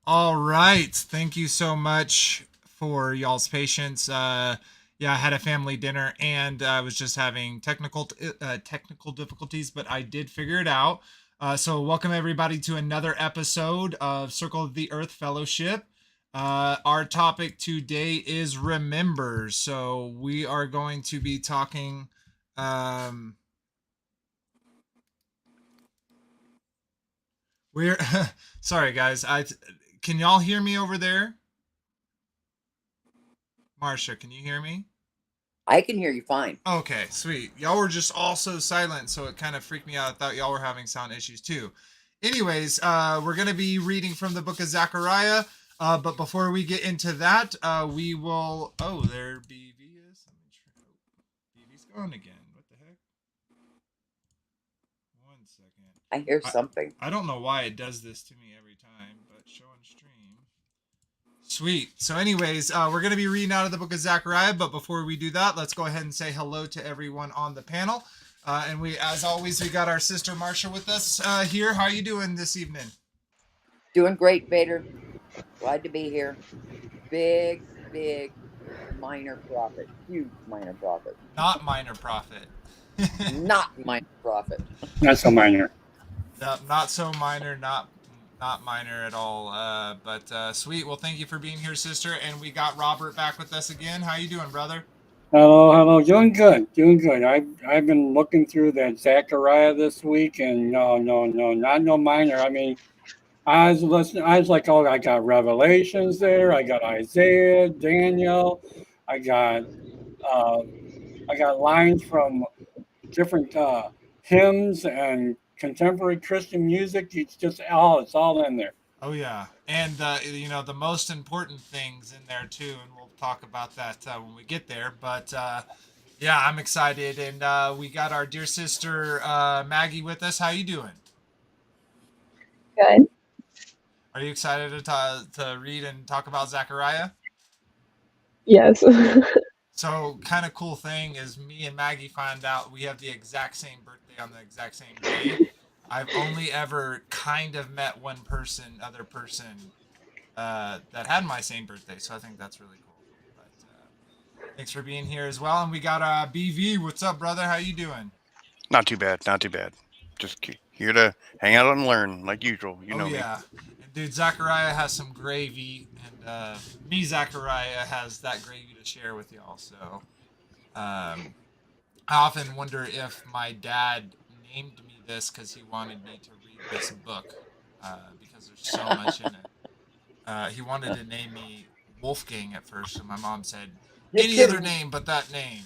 All right. Thank you so much for y'all's patience. Yeah, I had a family dinner and I was just having technical difficulties, but I did figure it out. So welcome everybody to another episode of Circle of the Earth Fellowship. Our topic today is remember. So we are going to be talking. Um, we're sorry guys. I can y'all hear me over there? Marsha, can you hear me? I can hear you fine. Okay, sweet. Y'all were just all so silent, so it kind of freaked me out. I thought y'all were having sound issues too. Anyways, we're going to be reading from the book of Zechariah. But before we get into that, we will. Oh, there BV is. Let me try. Oh, BV's gone again. What the heck? 1 second. I hear something. I don't know why it does this to me every time, but show on stream. Sweet. So anyways, we're going to be reading out of the book of Zechariah, but before we do that, let's go ahead and say hello to everyone on the panel. And we, as always, we got our sister Marsha with us here. How are you doing this evening? Doing great, Vader. Glad to be here. Big minor prophet. Huge minor prophet. Not minor prophet. Not minor prophet. Not so minor. Not so minor, not Not minor at all. But sweet. Well, thank you for being here, sister. And we got Robert back with us again. How you doing, brother? Hello, hello. Doing good, doing good. I've been looking through that Zechariah this week, and no, no, no, not no minor. I mean, I was listening. I was like, oh, I got Revelations there. I got Isaiah, Daniel. I got uh, I got lines from different hymns and contemporary Christian music. It's all in there. Oh yeah, and the most important things in there too, and we'll talk about that when we get there. But yeah, I'm excited, and we got our dear sister Maggie with us. How you doing? Good. Are you excited to read and talk about Zechariah? Yes. So, kind of cool thing is me and Maggie find out we have the exact same birthday on the exact same day. I've only ever kind of met one person, other person, that had my same birthday. So I think that's really cool. But thanks for being here as well. And we got BV. What's up, brother? How you doing? Not too bad, not too bad. Just here to hang out and learn, like usual. You Oh know me. yeah, and dude, Zachariah has some gravy, and me, Zachariah, has that gravy to share with y'all. So um, I often wonder if my dad named me this because he wanted me to read this book because there's so much in it. He wanted to name me Wolfgang at first, and my mom said You're any other kidding. name but that name.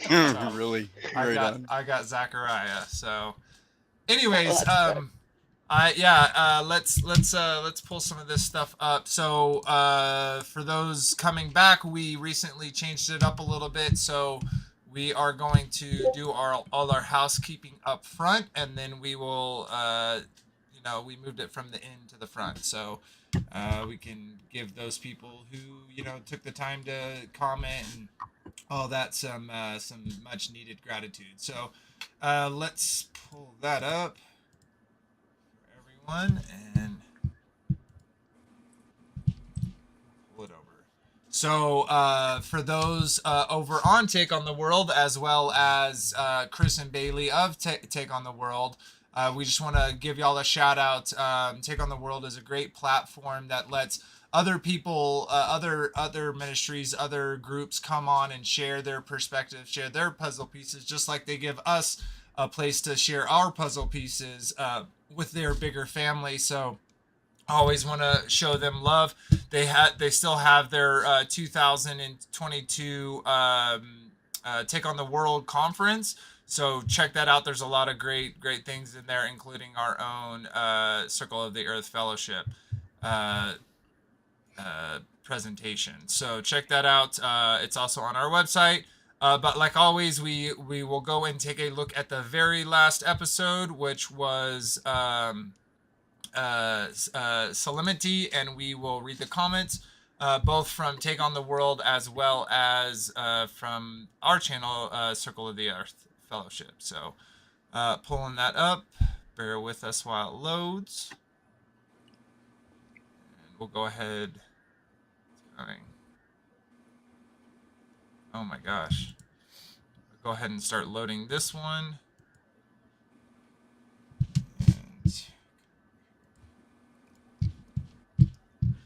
So Really, I right got on. I got Zachariah. So, Oh, anyways, that's good. I yeah, let's pull some of this stuff up. So, for those coming back, we recently changed it up a little bit. So we are going to do all our housekeeping up front, and then we will we moved it from the end to the front. So we can give those people who took the time to comment and all that some much needed gratitude. So let's pull that up for everyone and pull it over. So for those over on Take on the World, as well as Chris and Bailey of Take on the World, we just want to give y'all a shout out. Take on the World is a great platform that lets other people, other ministries, other groups come on and share their perspectives, share their puzzle pieces, just like they give us a place to share our puzzle pieces with their bigger family. So always want to show them love. They still have their 2022 Take on the World conference. So check that out. There's a lot of great things in there, including our own Circle of the Earth Fellowship uh, presentation. So check that out. It's also on our website. But like always, we will go and take a look at the very last episode, which was Solemnity, and we will read the comments both from Take on the World as well as from our channel, Circle of the Earth Fellowship. So pulling that up. Bear with us while it loads. And we'll go ahead. Oh my gosh. I'll go ahead and start loading this one. And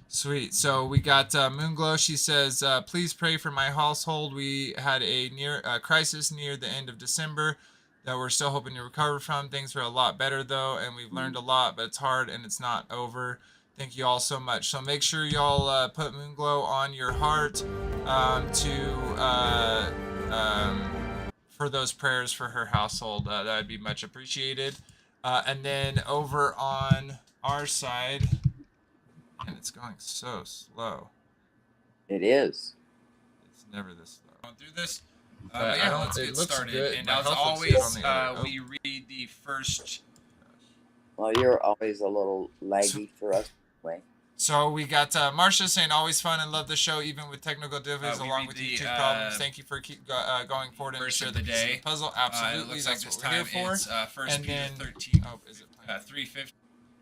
sweet. So we got Moonglow. She says, "Please pray for my household. We had a near crisis near the end of December that we're still hoping to recover from. Things are a lot better though, and we've learned a lot. But it's hard and it's not over. Thank you all so much. So make sure y'all put Moonglow on your heart to for those prayers for her household. That would be much appreciated. And then over on our side." And it's going so slow. It is. It's never this slow. Going through this. But yeah, let's get started. And as always, we read the first. Well, you're always a little laggy for us anyway. So we got Marcia saying, "Always fun and love the show, even with technical difficulties along with YouTube problems. Thank you for keep going forward and share the day puzzle. Absolutely, that's what we're here for." First And Peter then 13. oh, is it playing? 350.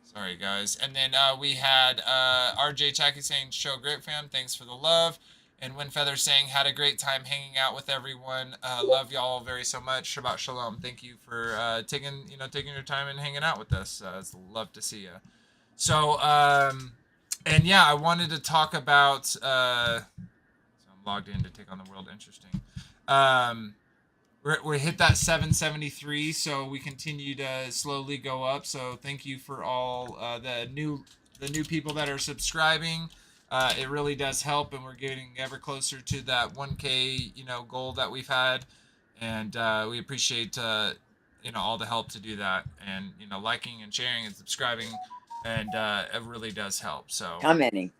Sorry guys. And then we had RJ Chacky saying, "Show great fam, thanks for the love." And Windfeather saying, "Had a great time hanging out with everyone. Love y'all very so much. Shabbat shalom. Thank you for taking your time and hanging out with us. It's love to see you." So, and yeah, I wanted to talk about. So I'm logged in to take on the world. Interesting. We hit that 773, so we continue to slowly go up. So thank you for all the new people that are subscribing. It really does help, and we're getting ever closer to that 1K goal that we've had, and we appreciate all the help to do that, and liking and sharing and subscribing, and it really does help. So Commenting.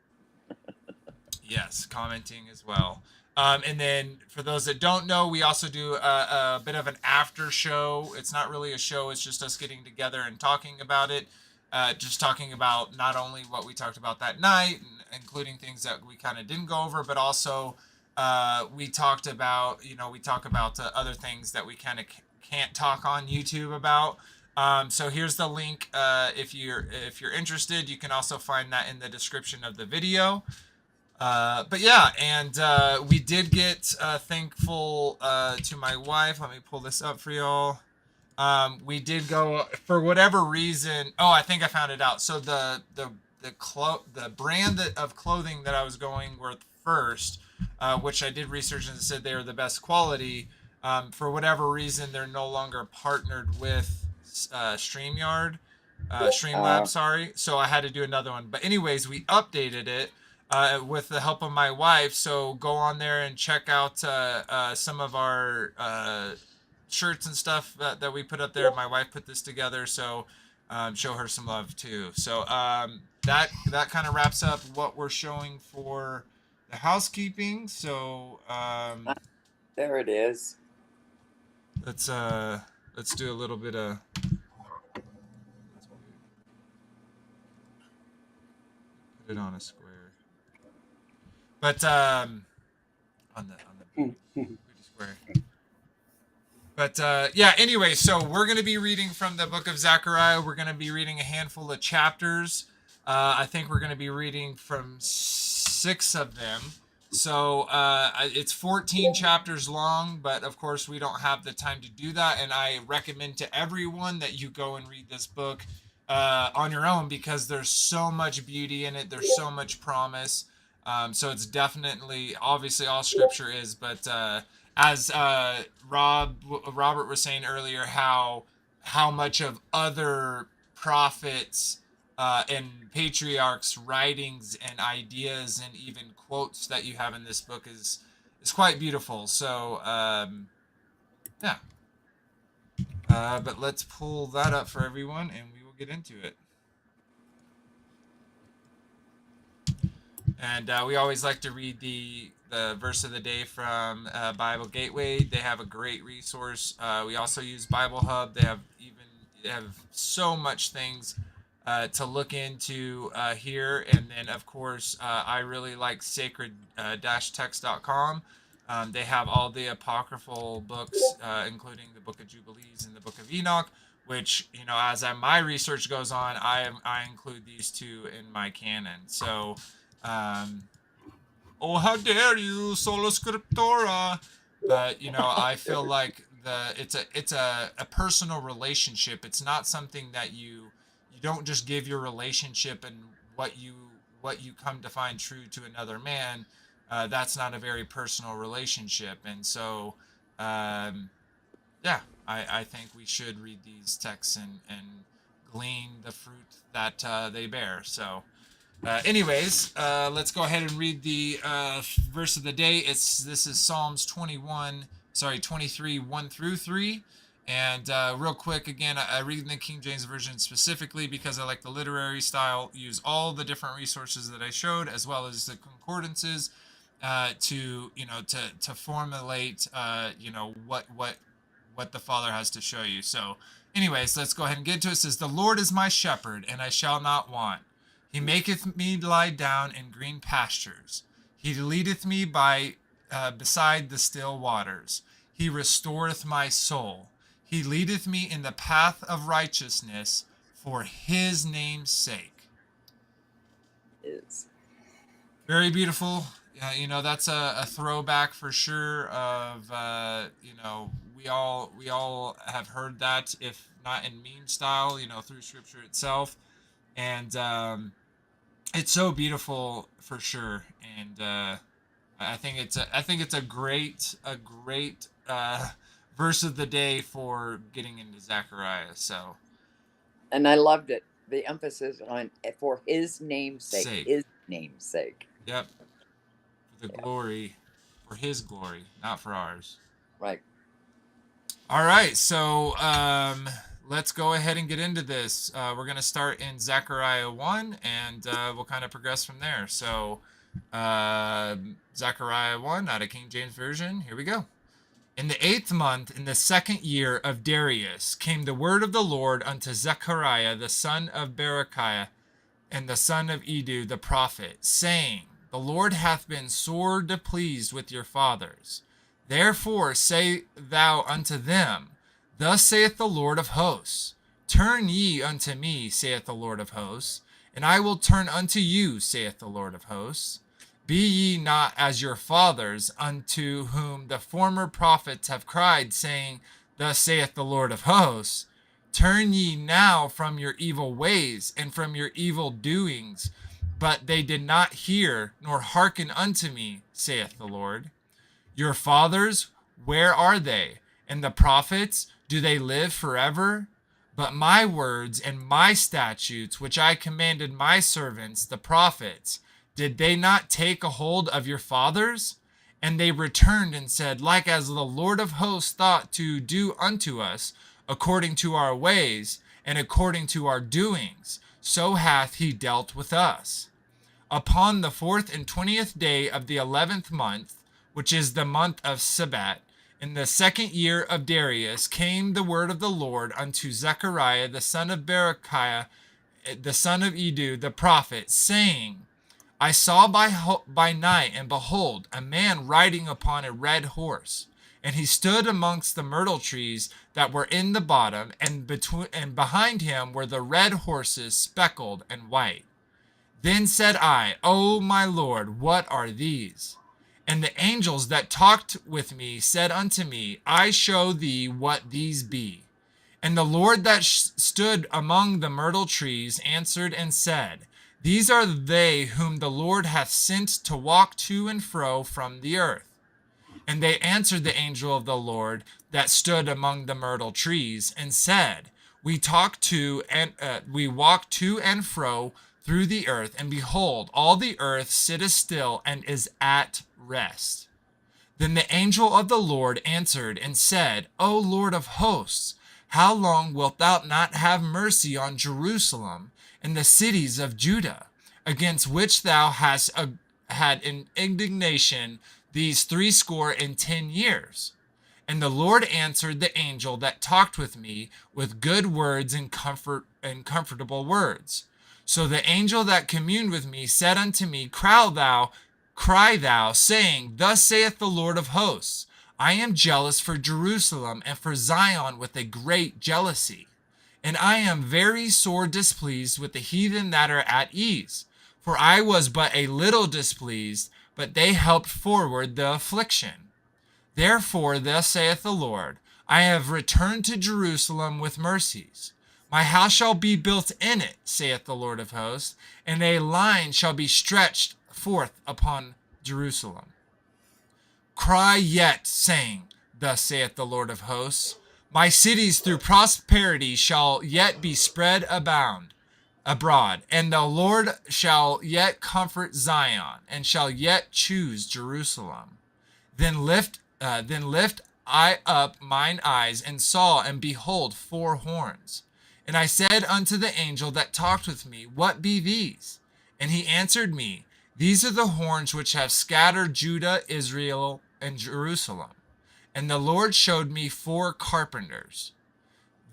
yes, commenting as well. And then for those that don't know, we also do a bit of an after show. It's not really a show, it's just us getting together and talking about it. Just talking about not only what we talked about that night, including things that we kind of didn't go over, but also we talked about, we talk about other things that we kind of can't talk on YouTube about. So here's the link. If you're interested, you can also find that in the description of the video. But yeah, and we did get thankful to my wife. Let me pull this up for y'all. We did go for whatever reason. Oh, I think I found it out. So the brand of clothing that I was going with first, which I did research and said they are the best quality. For whatever reason, they're no longer partnered with Streamlabs. Sorry, so I had to do another one. But anyways, we updated it with the help of my wife. So go on there and check out some of our shirts and stuff that we put up there. My wife put this together, so show her some love too. So that kind of wraps up what we're showing for the housekeeping. So There it is. let's do a little bit of. Put it on a square. But on the square. But yeah, anyway, so we're going to be reading from the Book of Zechariah. We're going to be reading a handful of chapters. I think we're going to be reading from 6 of them. So it's 14 chapters long, but of course we don't have the time to do that. And I recommend to everyone that you go and read this book on your own, because there's so much beauty in it. There's so much promise. So it's definitely, obviously all scripture is, but as Robert was saying earlier, how much of other prophets and patriarchs' writings and ideas and even quotes that you have in this book is quite beautiful. So yeah, but let's pull that up for everyone, and we will get into it. And we always like to read the verse of the day from Bible Gateway. They have a great resource. We also use Bible Hub. They have so much things to look into here. And then of course I really like sacred-text.com. They have all the apocryphal books, including the Book of Jubilees and the Book of Enoch, which, as my research goes on, I include these two in my canon. So oh, how dare you, sola scriptura! But I feel like it's a personal relationship. It's not something that you don't just give your relationship and what you come to find true to another man. That's not a very personal relationship, and so yeah, I think we should read these texts and glean the fruit that they bear. So. Anyways, let's go ahead and read the verse of the day. This is Psalms 23, 1 through 3. And real quick, again, I read in the King James Version specifically because I like the literary style. Use all the different resources that I showed, as well as the concordances, to formulate what the Father has to show you. So, anyways, let's go ahead and get to it. It says, "The Lord is my shepherd, and I shall not want. He maketh me lie down in green pastures. He leadeth me beside the still waters. He restoreth my soul. He leadeth me in the path of righteousness for his name's sake." Is. Very beautiful. That's a throwback for sure of, we all have heard that, if not in meme style, through scripture itself. and it's so beautiful for sure. And I think it's a great verse of the day for getting into Zechariah. So And I loved it. The emphasis on for his namesake, sake, his namesake. yep, for the glory, for his glory, not for ours. Right. All right, so let's go ahead and get into this. We're going to start in Zechariah 1, and we'll kind of progress from there. So, Zechariah 1 out of King James Version. Here we go. In the 8th month, in the 2nd year of Darius, came the word of the Lord unto Zechariah the son of Berechiah, and the son of Edu the prophet, saying, The Lord hath been sore displeased with your fathers. Therefore say thou unto them, Thus saith the Lord of hosts, Turn ye unto me, saith the Lord of hosts, and I will turn unto you, saith the Lord of hosts. Be ye not as your fathers, unto whom the former prophets have cried, saying, Thus saith the Lord of hosts. Turn ye now from your evil ways and from your evil doings. But they did not hear nor hearken unto me, saith the Lord. Your fathers, where are they? And the prophets, do they live forever? But my words and my statutes, which I commanded my servants, the prophets, did they not take a hold of your fathers? And they returned and said, Like as the Lord of hosts thought to do unto us, according to our ways and according to our doings, so hath he dealt with us. Upon the 4th and 20th day of the 11th month, which is the month of Sabbat, in the 2nd year of Darius, came the word of the Lord unto Zechariah the son of Berechiah, the son of Edu, the prophet, saying, I saw by night, and behold, a man riding upon a red horse. And he stood amongst the myrtle trees that were in the bottom, and behind him were the red horses speckled and white. Then said I, O my Lord, what are these? And the angels that talked with me said unto me, I show thee what these be. And the Lord that stood among the myrtle trees answered and said, These are they whom the Lord hath sent to walk to and fro from the earth. And they answered the angel of the Lord that stood among the myrtle trees and said, We walk to and fro through the earth, and behold, all the earth sitteth still and is at rest. Then the angel of the Lord answered and said, O Lord of hosts, how long wilt thou not have mercy on Jerusalem and the cities of Judah, against which thou hast had an indignation these 70 years? And the Lord answered the angel that talked with me with good words and comfortable words. So the angel that communed with me said unto me, Cry thou, saying, Thus saith the Lord of hosts, I am jealous for Jerusalem and for Zion with a great jealousy. And I am very sore displeased with the heathen that are at ease. For I was but a little displeased, but they helped forward the affliction. Therefore, thus saith the Lord, I have returned to Jerusalem with mercies. My house shall be built in it, saith the Lord of hosts, and a line shall be stretched forth upon Jerusalem. Cry yet, saying, Thus saith the Lord of hosts, My cities through prosperity shall yet be spread abroad, and the Lord shall yet comfort Zion, and shall yet choose Jerusalem. Then lift I up mine eyes, and saw, and behold, 4 horns. And I said unto the angel that talked with me, What be these? And he answered me, These are the horns which have scattered Judah, Israel, and Jerusalem. And the Lord showed me 4 carpenters.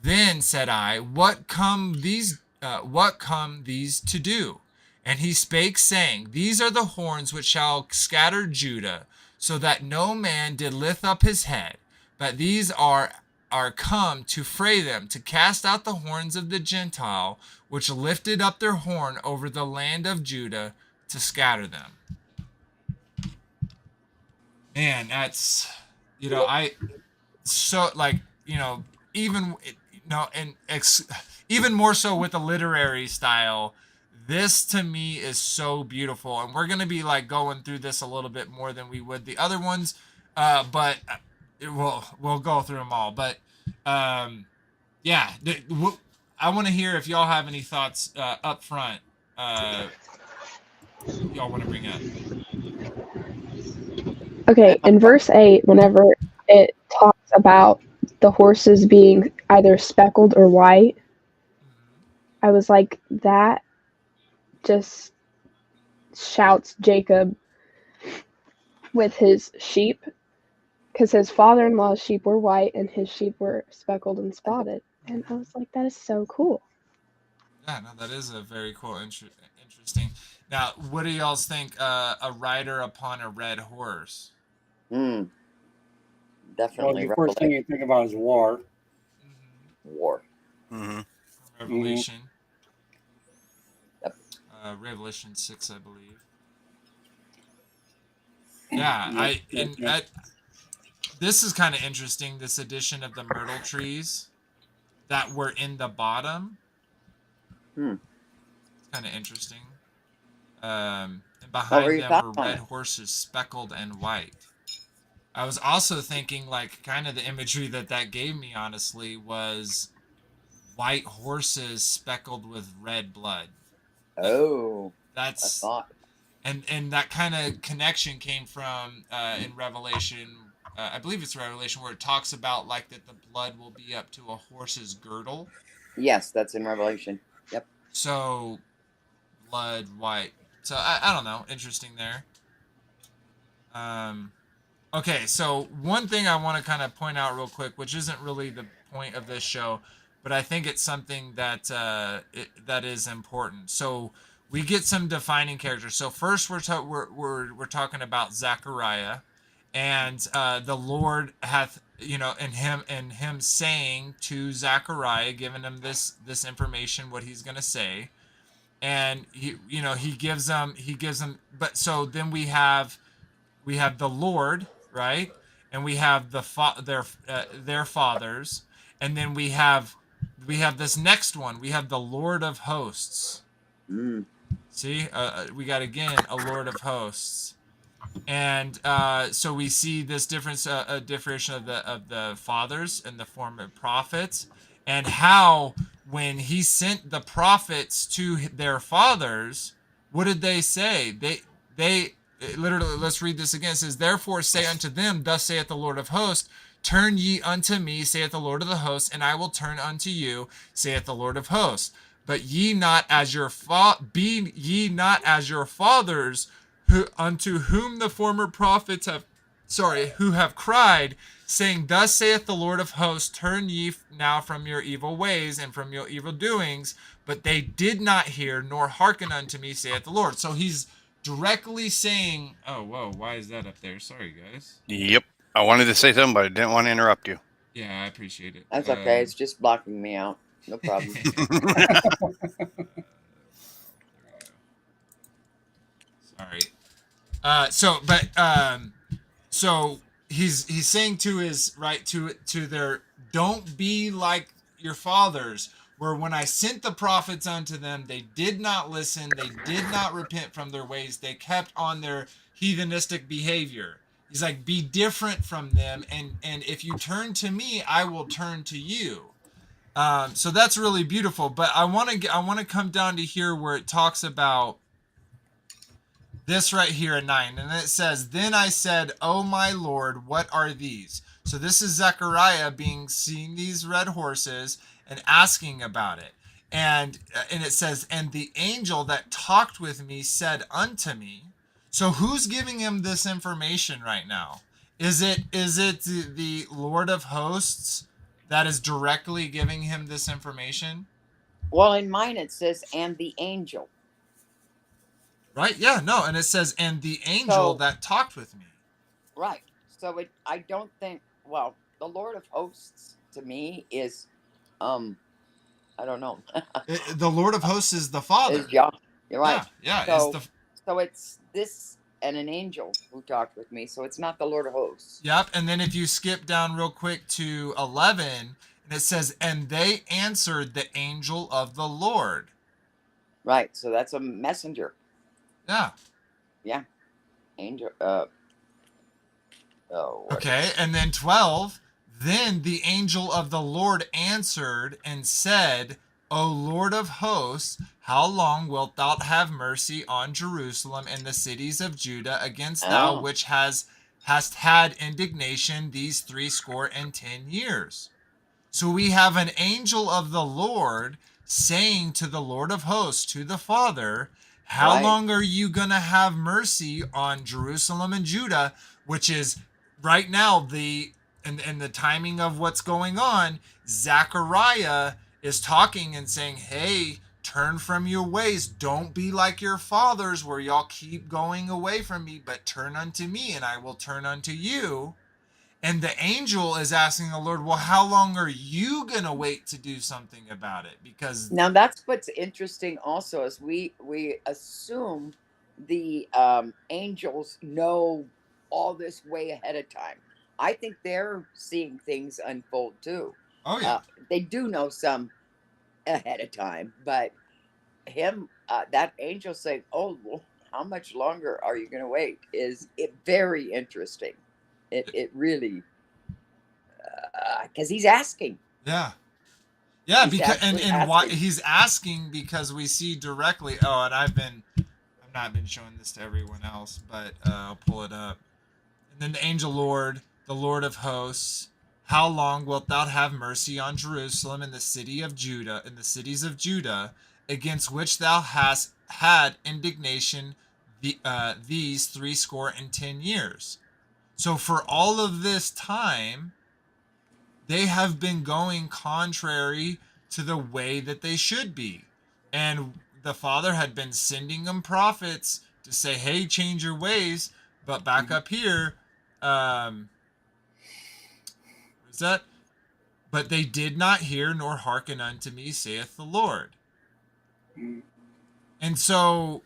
Then said I, What come these to do? And he spake, saying, These are the horns which shall scatter Judah, so that no man did lift up his head. But these are come to fray them, to cast out the horns of the Gentile, which lifted up their horn over the land of Judah, to scatter them. Man, that's, I, so, like, even no, and even more so with the literary style. This to me is so beautiful, and we're gonna be like going through this a little bit more than we would the other ones, but we'll go through them all. But yeah, I want to hear if y'all have any thoughts up front. Y'all want to bring up? Okay, in verse 8, whenever it talks about the horses being either speckled or white, I was like, that just shouts Jacob with his sheep, because his father-in-law's sheep were white and his sheep were speckled and spotted. And I was like, that is so cool. Yeah, no, that is a very cool, interesting. Now, what do y'all think? A rider upon a red horse. Mm, Well, definitely the first thing you think about is war. war. Mm-hmm. Revelation. Yep. Revelation 6, I believe. Yeah, this is kind of interesting. This addition of the myrtle trees that were in the bottom. It's kind of interesting. And behind them were red horses, speckled and white. I was also thinking, like, kind of the imagery that gave me, honestly, was white horses speckled with red blood. That's and that kind of connection came from in Revelation. I believe it's Revelation where it talks about like that the blood will be up to a horse's girdle. Yes, that's in Revelation. Yep. So blood white. So I don't know. Interesting there. Okay, so one thing I want to kind of point out real quick, which isn't really the point of this show, but I think it's something that that is important. So we get some defining characters. So first, we're talking about Zechariah, and the Lord hath, and him saying to Zechariah, giving him this information, what he's gonna say, and he gives them. But so then we have the Lord, right? And we have their fathers, and then we have this next one. We have the Lord of Hosts. See, we got again a Lord of Hosts, and so we see this difference, a differentiation of the fathers in the form of prophets, and how when he sent the prophets to their fathers, what did they say? They literally, let's read this again. It says, "Therefore say unto them, Thus saith the Lord of Hosts, Turn ye unto me, saith the Lord of the hosts, and I will turn unto you, saith the Lord of hosts. But ye not as your be ye not as your fathers, who unto whom the former prophets who have cried, saying, Thus saith the Lord of hosts, Turn ye now from your evil ways and from your evil doings. But they did not hear, nor hearken unto me, saith the Lord." So he's directly saying, oh, whoa, why is that up there? Sorry, guys. Yep. I wanted to say something, but I didn't want to interrupt you. Yeah, I appreciate it. That's okay. It's just blocking me out. No problem. Sorry. So he's saying to his to their, don't be like your fathers, where when I sent the prophets unto them, they did not listen, they did not repent from their ways, they kept on their heathenistic behavior. He's like, be different from them, and if you turn to me, I will turn to you. So that's really beautiful. But I want to come down to here where it talks about this right here at 9, and it says, "Then I said, O my Lord, what are these?" So this is Zechariah seeing these red horses and asking about it, and it says, "And the angel that talked with me said unto me." So who's giving him this information right now? Is it the Lord of Hosts that is directly giving him this information? Well, in mine it says, "And the angel." Right? Yeah, no, and it says, "And the angel that talked with me." Right. So I don't think, well, the Lord of Hosts to me is, I don't know. The Lord of Hosts is the Father. You're right. Yeah. So it's this and an angel who talked with me. So it's not the Lord of Hosts. Yep. And then if you skip down real quick to 11, And it says, and they answered the angel of the Lord. Right. So that's a messenger. Yeah. Yeah. Angel. Oh. Okay. And then 12, then the angel of the Lord answered and said, O Lord of hosts, how long wilt thou have mercy on Jerusalem and the cities of Judah against thou Oh. which hast had indignation these 70 years? So we have an angel of the Lord saying to the Lord of hosts, to the Father, how Right. long are you going to have mercy on Jerusalem and Judah, which is right now and the timing of what's going on. Zechariah is talking and saying, hey, turn from your ways. Don't be like your fathers where y'all keep going away from me, but turn unto me and I will turn unto you. And the angel is asking the Lord, well, how long are you going to wait to do something about it? Because Now that's what's interesting also is we assume the angels know all this way ahead of time. I think they're seeing things unfold too. oh yeah, They do know some ahead of time, but that angel saying, "Oh, well, how much longer are you going to wait?" Is it very interesting. It really because he's asking. yeah. Yeah, He's because actually and why asking. he's asking because we see directly. Oh, and I've not been showing this to everyone else, but I'll pull it up. And then the angel Lord, the Lord of hosts, how long wilt thou have mercy on Jerusalem and the city of Judah and the cities of Judah, against which thou hast had indignation these 70 years? So for all of this time, they have been going contrary to the way that they should be. And the Father had been sending them prophets to say, hey, change your ways. But back up here, what is that? But they did not hear nor hearken unto me, saith the Lord. And so,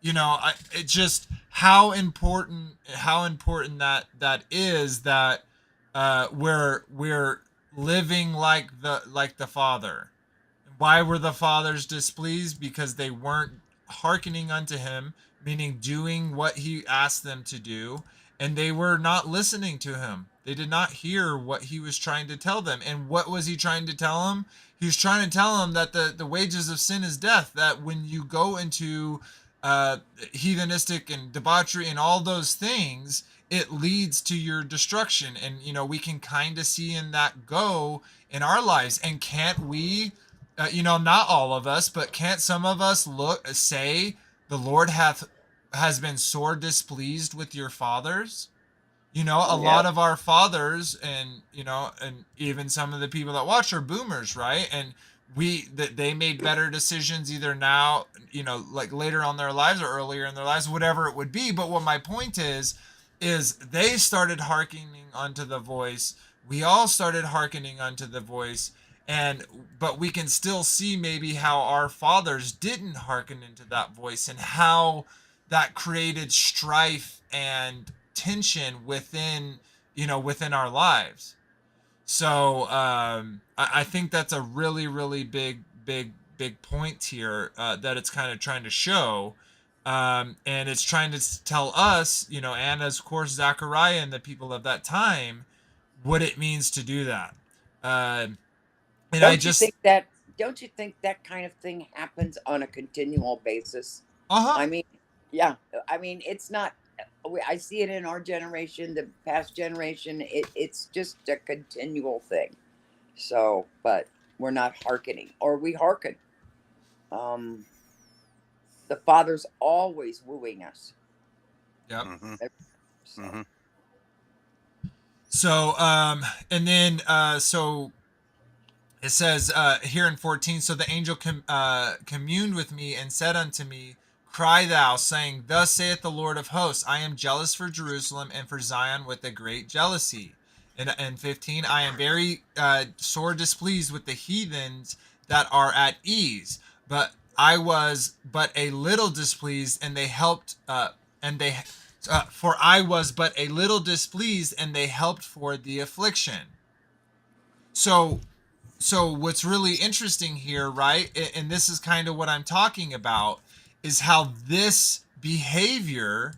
it just how important that is that we're living like the Father. Why were the fathers displeased? Because they weren't hearkening unto him, meaning doing what he asked them to do, and they were not listening to him. They did not hear what he was trying to tell them. And what was he trying to tell them? He was trying to tell them that the wages of sin is death, that when you go into heathenistic and debauchery and all those things, it leads to your destruction. And we can kind of see in that go in our lives. And can't we, not all of us, but can't some of us say the Lord has been sore displeased with your fathers? A Yeah. lot of our fathers and and even some of the people that watch are boomers, right? And that they made better decisions either now, like later on their lives or earlier in their lives, whatever it would be. But what my point is they started hearkening unto the voice. We all started hearkening unto the voice. But we can still see maybe how our fathers didn't hearken into that voice and how that created strife and tension within our lives. So I think that's a really, really big point here that it's kind of trying to show. And it's trying to tell us, and of course Zechariah and the people of that time, what it means to do that. And I Don't you just, think that don't you think that kind of thing happens on a continual basis? uh-huh. I mean, yeah, I mean, it's not I see it in our generation, the past generation, it's just a continual thing. So, but we're not hearkening or we hearken. Um the Father's always wooing us. Yep. Mm-hmm. So, Mm-hmm. So, and then, so it says here in 14, so the angel communed with me and said unto me, cry thou, saying, thus saith the Lord of hosts, I am jealous for Jerusalem and for Zion with a great jealousy. And 15, I am very sore displeased with the heathens that are at ease, but I was but a little displeased, and they helped, and they, for I was but a little displeased, and they helped for the affliction. So so what's really interesting here, right? And this is kind of what I'm talking about, is how this behavior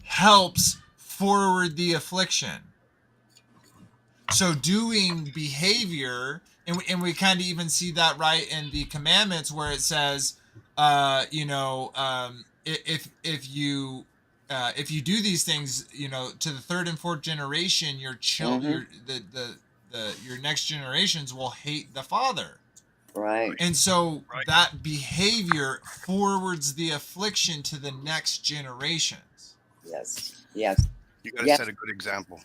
helps forward the affliction. So doing behavior, and we kind of even see that right in the commandments where it says, if you do these things, to the third and fourth generation, Mm-hmm. your next generations will hate the father. Right. And so that behavior forwards the affliction to the next generations. Yes. Yes. You got to Yes. set a good example.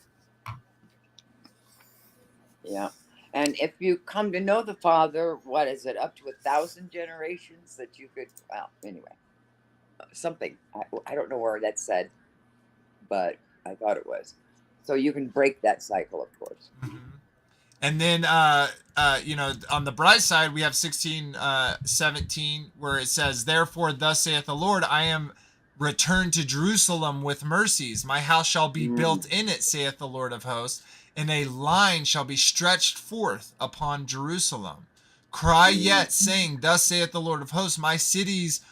Yeah. And if you come to know the Father, what is it, up to 1,000 generations that you could, well, anyway, something. I don't know where that's said, but I thought it was. So you can break that cycle, of course. Mm-hmm. And then, on the bright side, we have 16:17, where it says, "Therefore, thus saith the Lord, I am returned to Jerusalem with mercies. My house shall be built in it, saith the Lord of hosts, and a line shall be stretched forth upon Jerusalem. Cry yet, saying, Thus saith the Lord of hosts, my cities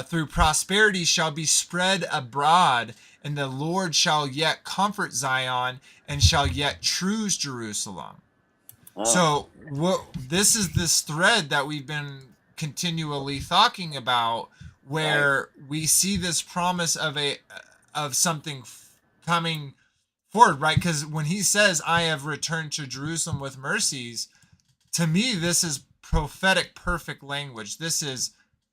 through prosperity shall be spread abroad, and the Lord shall yet comfort Zion, and shall yet choose Jerusalem." So this is this thread that we've been continually talking about, where we see this promise of something coming forward, right? Because when he says, "I have returned to Jerusalem with mercies," to me, this is prophetic, perfect language. This is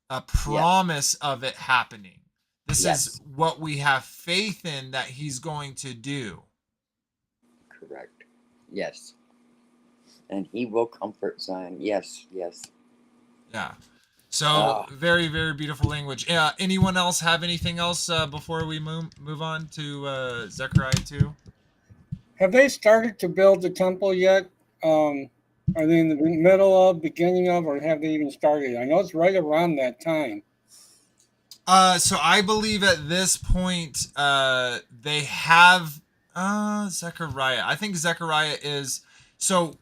a promise of it happening. This is what we have faith in that he's going to do. Correct. Yes. And he will comfort Zion. Yes, yes. Yeah. So very, very beautiful language. Anyone else have anything else before we move on to Zechariah 2? Have they started to build the temple yet? Are they in the middle of, beginning of, or have they even started? I know it's right around that time. So I believe at this point they have Zechariah. I think Zechariah is. So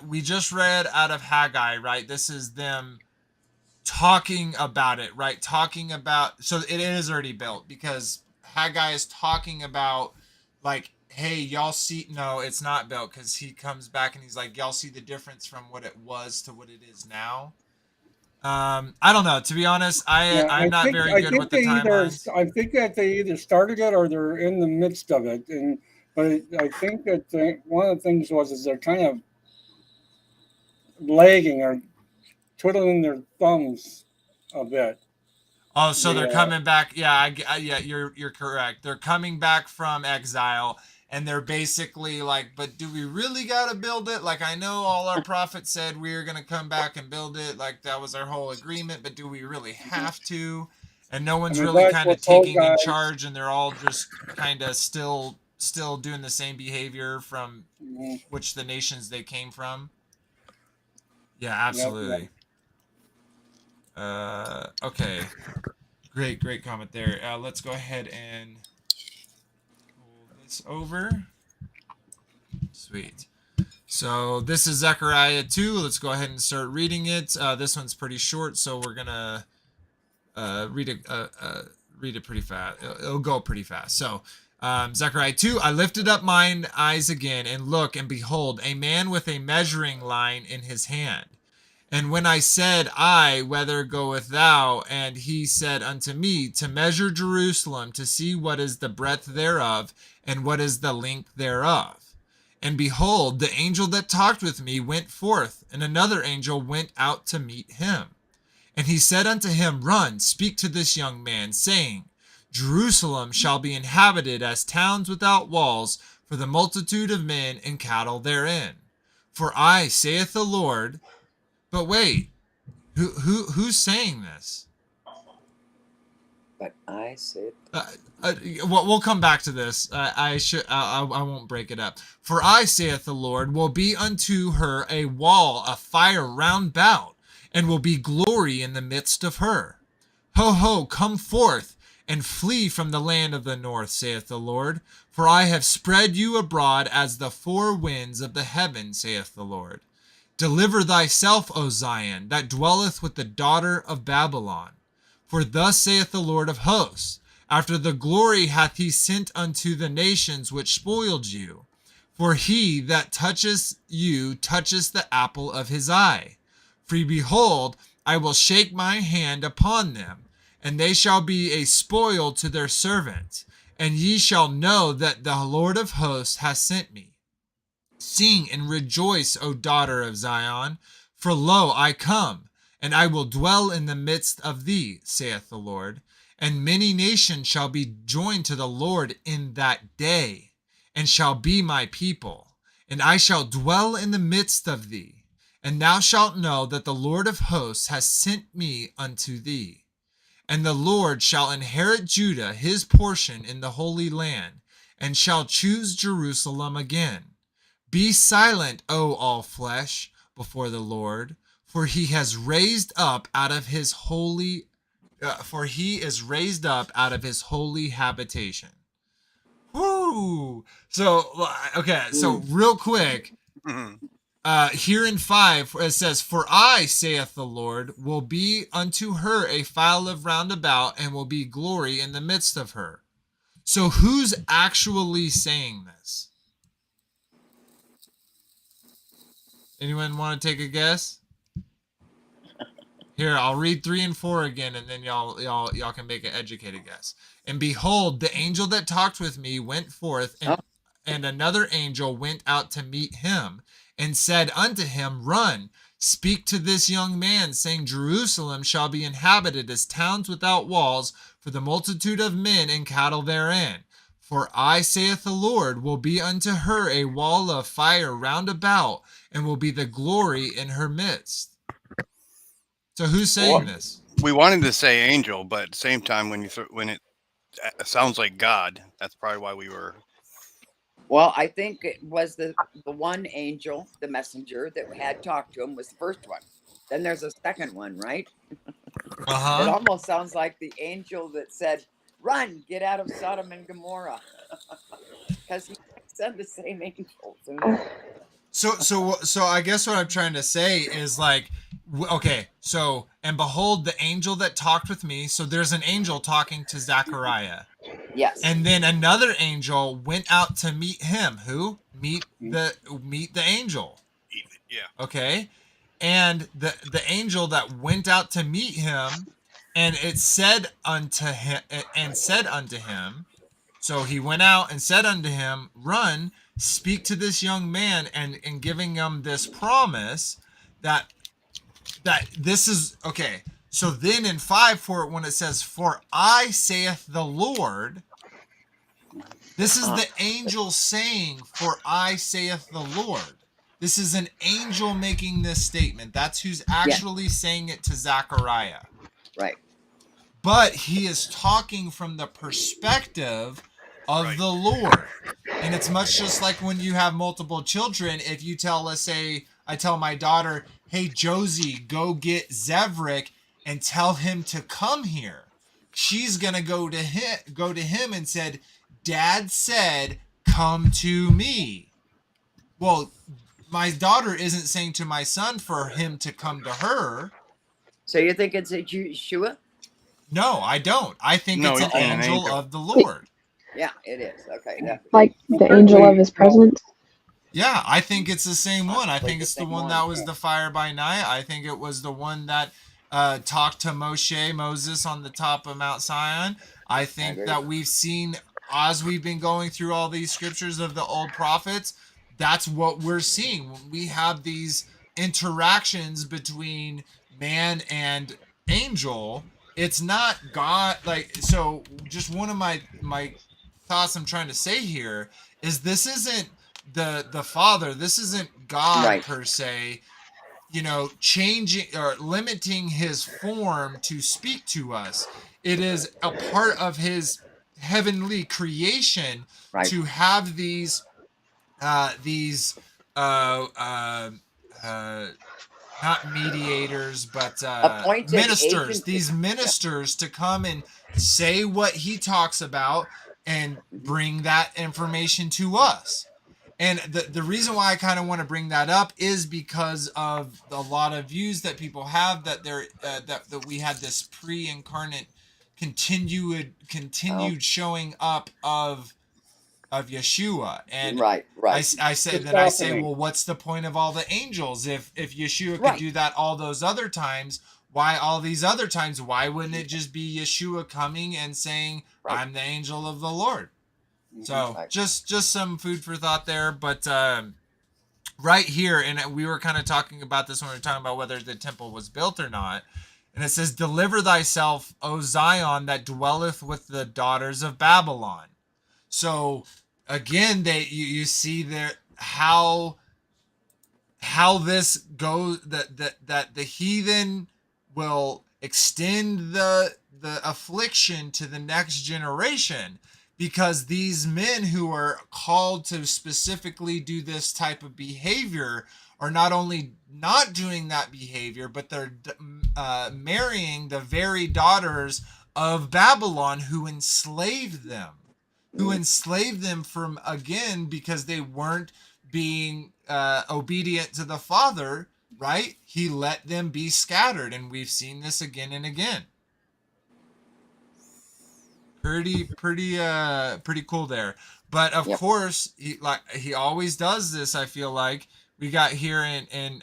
we just read out of Haggai, right? This is them talking about it, right? Talking about, so it is already built, because Haggai is talking about, like, hey, y'all see, no, it's not built, because he comes back and he's like, y'all see the difference from what it was to what it is now. I don't know. To be honest, I'm not very good with the timelines. I think that they either started it or they're in the midst of it. But I think that one of the things is they're kind of lagging or twiddling their thumbs a bit. Oh, so they're coming back. Yeah, yeah, you're correct. They're coming back from exile, and they're basically like, but do we really got to build it? Like, I know all our prophets said we were going to come back and build it. Like, that was our whole agreement, but do we really have to? And no one's really kind of taking in charge, and they're all just kind of still doing the same behavior from which the nations they came from. Yeah, absolutely. Okay. Great comment there. Let's go ahead and pull this over. Sweet. So this is Zechariah 2. Let's go ahead and start reading it. This one's pretty short, so we're gonna read it pretty fast. It'll go pretty fast. So Zechariah 2, I lifted up mine eyes again, and look, and behold, a man with a measuring line in his hand. And when I said, whither goeth thou? And he said unto me, to measure Jerusalem, to see what is the breadth thereof, and what is the length thereof. And behold, the angel that talked with me went forth, and another angel went out to meet him. And he said unto him, Run, speak to this young man, saying, Jerusalem shall be inhabited as towns without walls, for the multitude of men and cattle therein. For I, saith the Lord. But wait, who's saying this? But I said, we'll come back to this. I won't break it up. For I, saith the Lord, will be unto her a wall of fire round about, and will be glory in the midst of her. Ho, ho, come forth, and flee from the land of the north, saith the Lord. For I have spread you abroad as the four winds of the heaven, saith the Lord. Deliver thyself, O Zion, that dwelleth with the daughter of Babylon. For thus saith the Lord of hosts, after the glory hath he sent unto the nations which spoiled you. For he that toucheth you toucheth the apple of his eye. For behold, I will shake my hand upon them, and they shall be a spoil to their servants. And ye shall know that the Lord of hosts hath sent me. Sing and rejoice, O daughter of Zion, for lo, I come, and I will dwell in the midst of thee, saith the Lord. And many nations shall be joined to the Lord in that day, and shall be my people. And I shall dwell in the midst of thee. And thou shalt know that the Lord of hosts has sent me unto thee. And the Lord shall inherit Judah his portion in the Holy Land, and shall choose Jerusalem again. Be silent, O all flesh, before the Lord, for he has raised up out of his holy habitation. Woo! So okay, so real quick, here in 5 it says, "For I, saith the Lord, will be unto her a file of round about, and will be glory in the midst of her." So who's actually saying this? Anyone want to take a guess? Here, I'll read 3 and 4 again, and then y'all can make an educated guess. And behold, the angel that talked with me went forth, and another angel went out to meet him, and said unto him, Run, speak to this young man, saying, Jerusalem shall be inhabited as towns without walls, for the multitude of men and cattle therein. For I, saith the Lord, will be unto her a wall of fire round about, and will be the glory in her midst. So who's saying this? We wanted to say angel, but at the same time, when it sounds like God, that's probably why we were. Well, I think it was the one angel, the messenger that had talked to him was the first one. Then there's a second one, right? It almost sounds like the angel that said, "Run, get out of Sodom and Gomorrah," because he said the same angel. So I guess what I'm trying to say is like, okay, so, and behold, the angel that talked with me. So there's an angel talking to Zechariah. Yes. And then another angel went out to meet him. Who? Meet the angel. Yeah. Okay. And the angel that went out to meet him, and it said unto him, so he went out and said unto him, Run, speak to this young man, and giving him this promise that this is okay. So then in 5, when it says, For I, saith the Lord, this is the angel saying, For I, saith the Lord. This is an angel making this statement. That's who's actually saying it to Zechariah. Right. But he is talking from the perspective of the Lord. And it's much just like when you have multiple children. If you tell, let's say, I tell my daughter, hey, Josie, go get Zevrik and tell him to come here. She's going to go to him and said, Dad said, come to me. Well, my daughter isn't saying to my son for him to come to her. So you think it's a Yeshua? No, I don't. I think it's an angel of the Lord. Yeah, it is. Okay. Definitely. Like the angel of his presence? Yeah, I think it's the same one. I think it's the one that was the fire by night. I think it was the one that talked to Moses on the top of Mount Sinai. I think that we've seen, as we've been going through all these scriptures of the old prophets, that's what we're seeing. When we have these interactions between man and angel, it's not God. Like, so just one of my thoughts I'm trying to say here is this isn't the Father, this isn't God per se, changing or limiting his form to speak to us. It is a part of his heavenly creation to have these not mediators, but ministers, these ministers to come and say what he talks about and bring that information to us. And the reason why I kind of want to bring that up is because of a lot of views that people have that that we had this pre-incarnate continued showing up of Yeshua. And Right, right. I say then I say, Christophany. well, what's the point of all the angels if Yeshua could Right. do that all those other times? Why all these other times? Why wouldn't it just be Yeshua coming and saying, Right. I'm the angel of the Lord? So Right. just some food for thought there. But right here, and we were kind of talking about this when we were talking about whether the temple was built or not. And it says, deliver thyself, O Zion, that dwelleth with the daughters of Babylon. So again, you see there how this goes, that the heathen will extend the affliction to the next generation, because these men who are called to specifically do this type of behavior are not only not doing that behavior, but they're marrying the very daughters of Babylon who enslaved them, from, again, because they weren't being obedient to the Father, right? He let them be scattered, and we've seen this again and again. Pretty cool there. But of course, he always does this. I feel like we got here in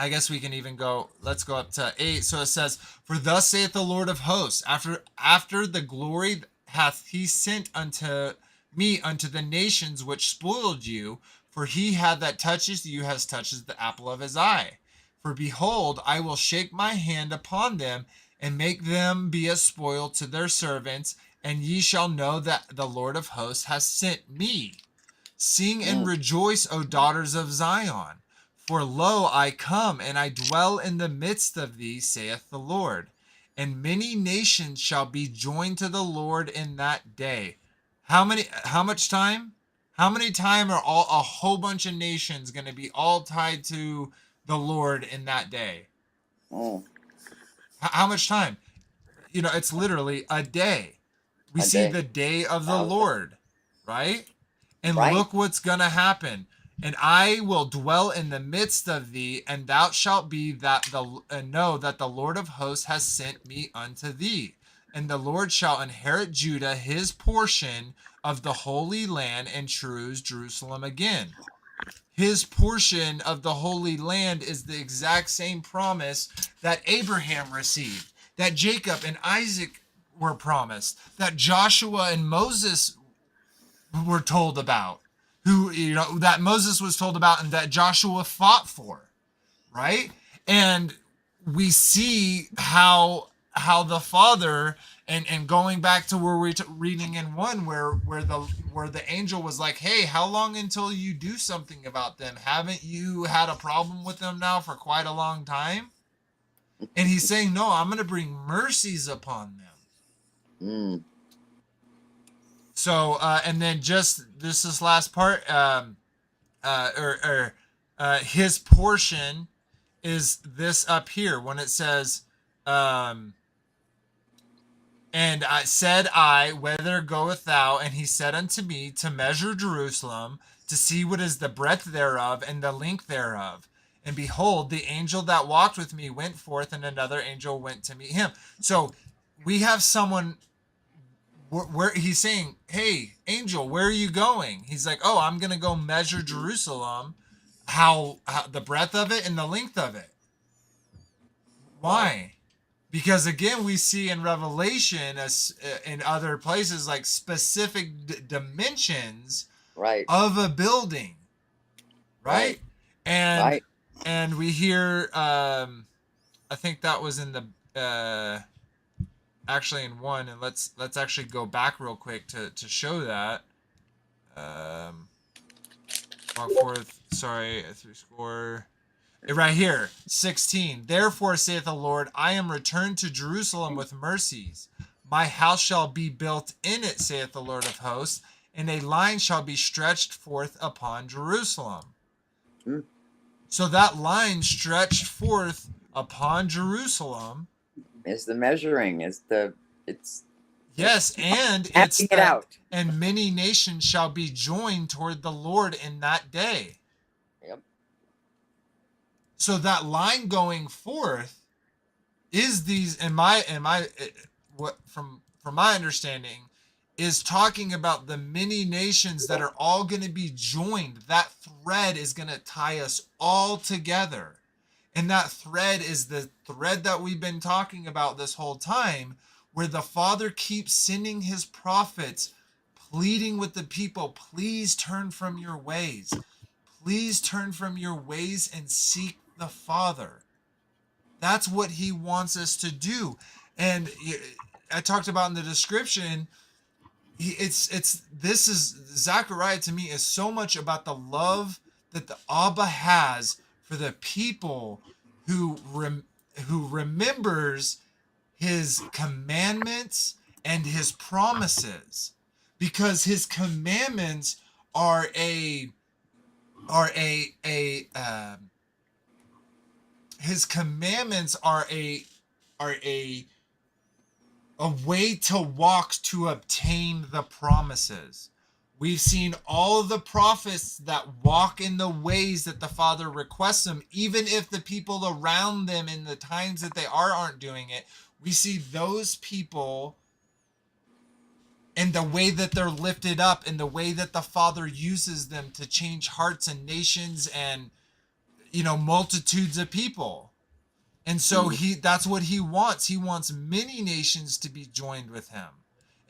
I guess we can even go, let's go up to 8. So it says, for thus saith the Lord of hosts, after the glory hath he sent unto me unto the nations which spoiled you, for he that touches you has touched the apple of his eye. For behold, I will shake my hand upon them, and make them be a spoil to their servants, and ye shall know that the Lord of hosts has sent me. Sing and rejoice, O daughters of Zion. For lo, I come, and I dwell in the midst of thee, saith the Lord. And many nations shall be joined to the Lord in that day. How much time? How many time are a whole bunch of nations going to be all tied to the Lord in that day? How much time? It's literally a day. We see the day of the Lord, right? And look what's going to happen. And I will dwell in the midst of thee, and thou shalt be know that the Lord of hosts has sent me unto thee. And the Lord shall inherit Judah his portion of the Holy Land, and choose Jerusalem again. His portion of the Holy Land is the exact same promise that Abraham received, that Jacob and Isaac were promised, that Joshua and Moses were told about, that Moses was told about, and that Joshua fought for, right? And we see how the Father, and going back to where we're reading in 1, where the angel was like, hey, how long until you do something about them? Haven't you had a problem with them now for quite a long time? And he's saying, no, I'm going to bring mercies upon them. So, and then just this last part, his portion is this up here when it says, and I said, whither goeth thou? And he said unto me, to measure Jerusalem, to see what is the breadth thereof and the length thereof. And behold, the angel that walked with me went forth, and another angel went to meet him. So we have someone where he's saying, hey, angel, where are you going? He's like, oh, I'm going to go measure Jerusalem, how the breadth of it and the length of it. Why? Because again, we see in Revelation, in other places, like specific dimensions of a building, right? And we hear, I think that was in the actually in 1, and let's actually go back real quick to show that. Walk forth, sorry, through score. Right here, 16. Therefore saith the Lord, I am returned to Jerusalem with mercies. My house shall be built in it, saith the Lord of hosts, and a line shall be stretched forth upon Jerusalem. So that line stretched forth upon Jerusalem is the measuring, Yes, and it's Acting it that, out. and many nations shall be joined toward the Lord in that day. Yep. So that line going forth is these, in my what from my understanding, is talking about the many nations that are all going to be joined. That thread is going to tie us all together. And that thread is the thread that we've been talking about this whole time, where the Father keeps sending his prophets, pleading with the people, please turn from your ways. Please turn from your ways and seek the Father. That's what he wants us to do. And I talked about in the description, it's this is Zechariah to me is so much about the love that the Abba has for the people who remembers his commandments and his promises, because his commandments are a his commandments are a way to walk to obtain the promises. We've seen all of the prophets that walk in the ways that the Father requests them, even if the people around them in the times that they aren't doing it. We see those people and the way that they're lifted up and the way that the Father uses them to change hearts and nations and, multitudes of people. And so that's what he wants. He wants many nations to be joined with him.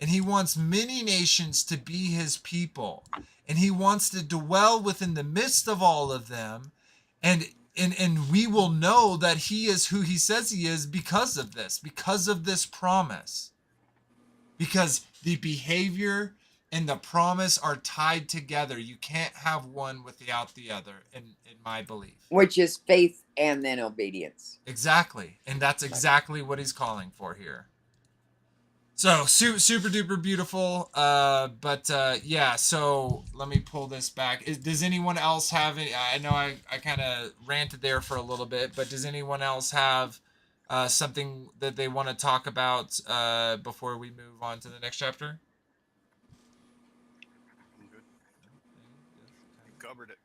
And he wants many nations to be his people. And he wants to dwell within the midst of all of them. And we will know that he is who he says he is because of this promise. Because the behavior and the promise are tied together. You can't have one without the other, in my belief. Which is faith and then obedience. Exactly. And that's exactly what he's calling for here. So super duper beautiful. Yeah, so let me pull this back. Does anyone else have any? I know I kind of ranted there for a little bit, but does anyone else have something that they want to talk about before we move on to the next chapter? I'm good. You covered it.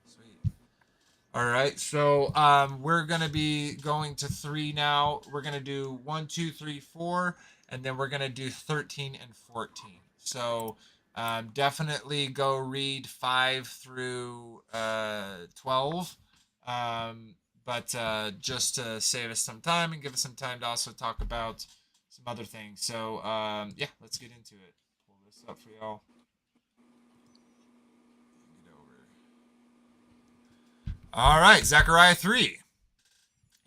Sweet. All right, so we're gonna be going to 3 now. We're gonna do 1, 2, 3, 4, and then we're gonna do 13 and 14. So definitely go read 5 through 12. But just to save us some time and give us some time to also talk about some other things. So yeah, let's get into it. Pull this up for y'all. Get over. All right, Zechariah 3.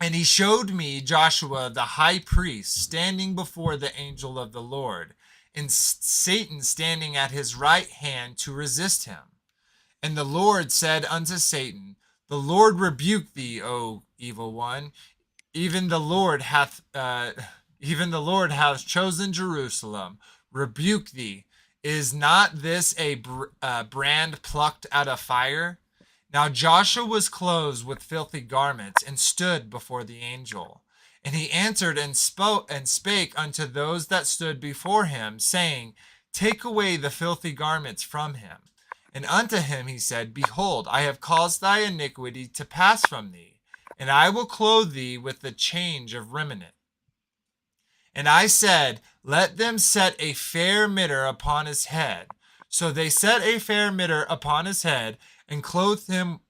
And he showed me Joshua the high priest standing before the angel of the Lord, and Satan standing at his right hand to resist him. And the Lord said unto Satan, the Lord rebuke thee, O evil one. Even the Lord hath chosen Jerusalem. Rebuke thee. Is not this a brand plucked out of fire? Now Joshua was clothed with filthy garments, and stood before the angel. And he answered and spake unto those that stood before him, saying, Take away the filthy garments from him. And unto him he said, Behold, I have caused thy iniquity to pass from thee, and I will clothe thee with the change of raiment. And I said, Let them set a fair mitre upon his head. So they set a fair mitre upon his head, and clothed him,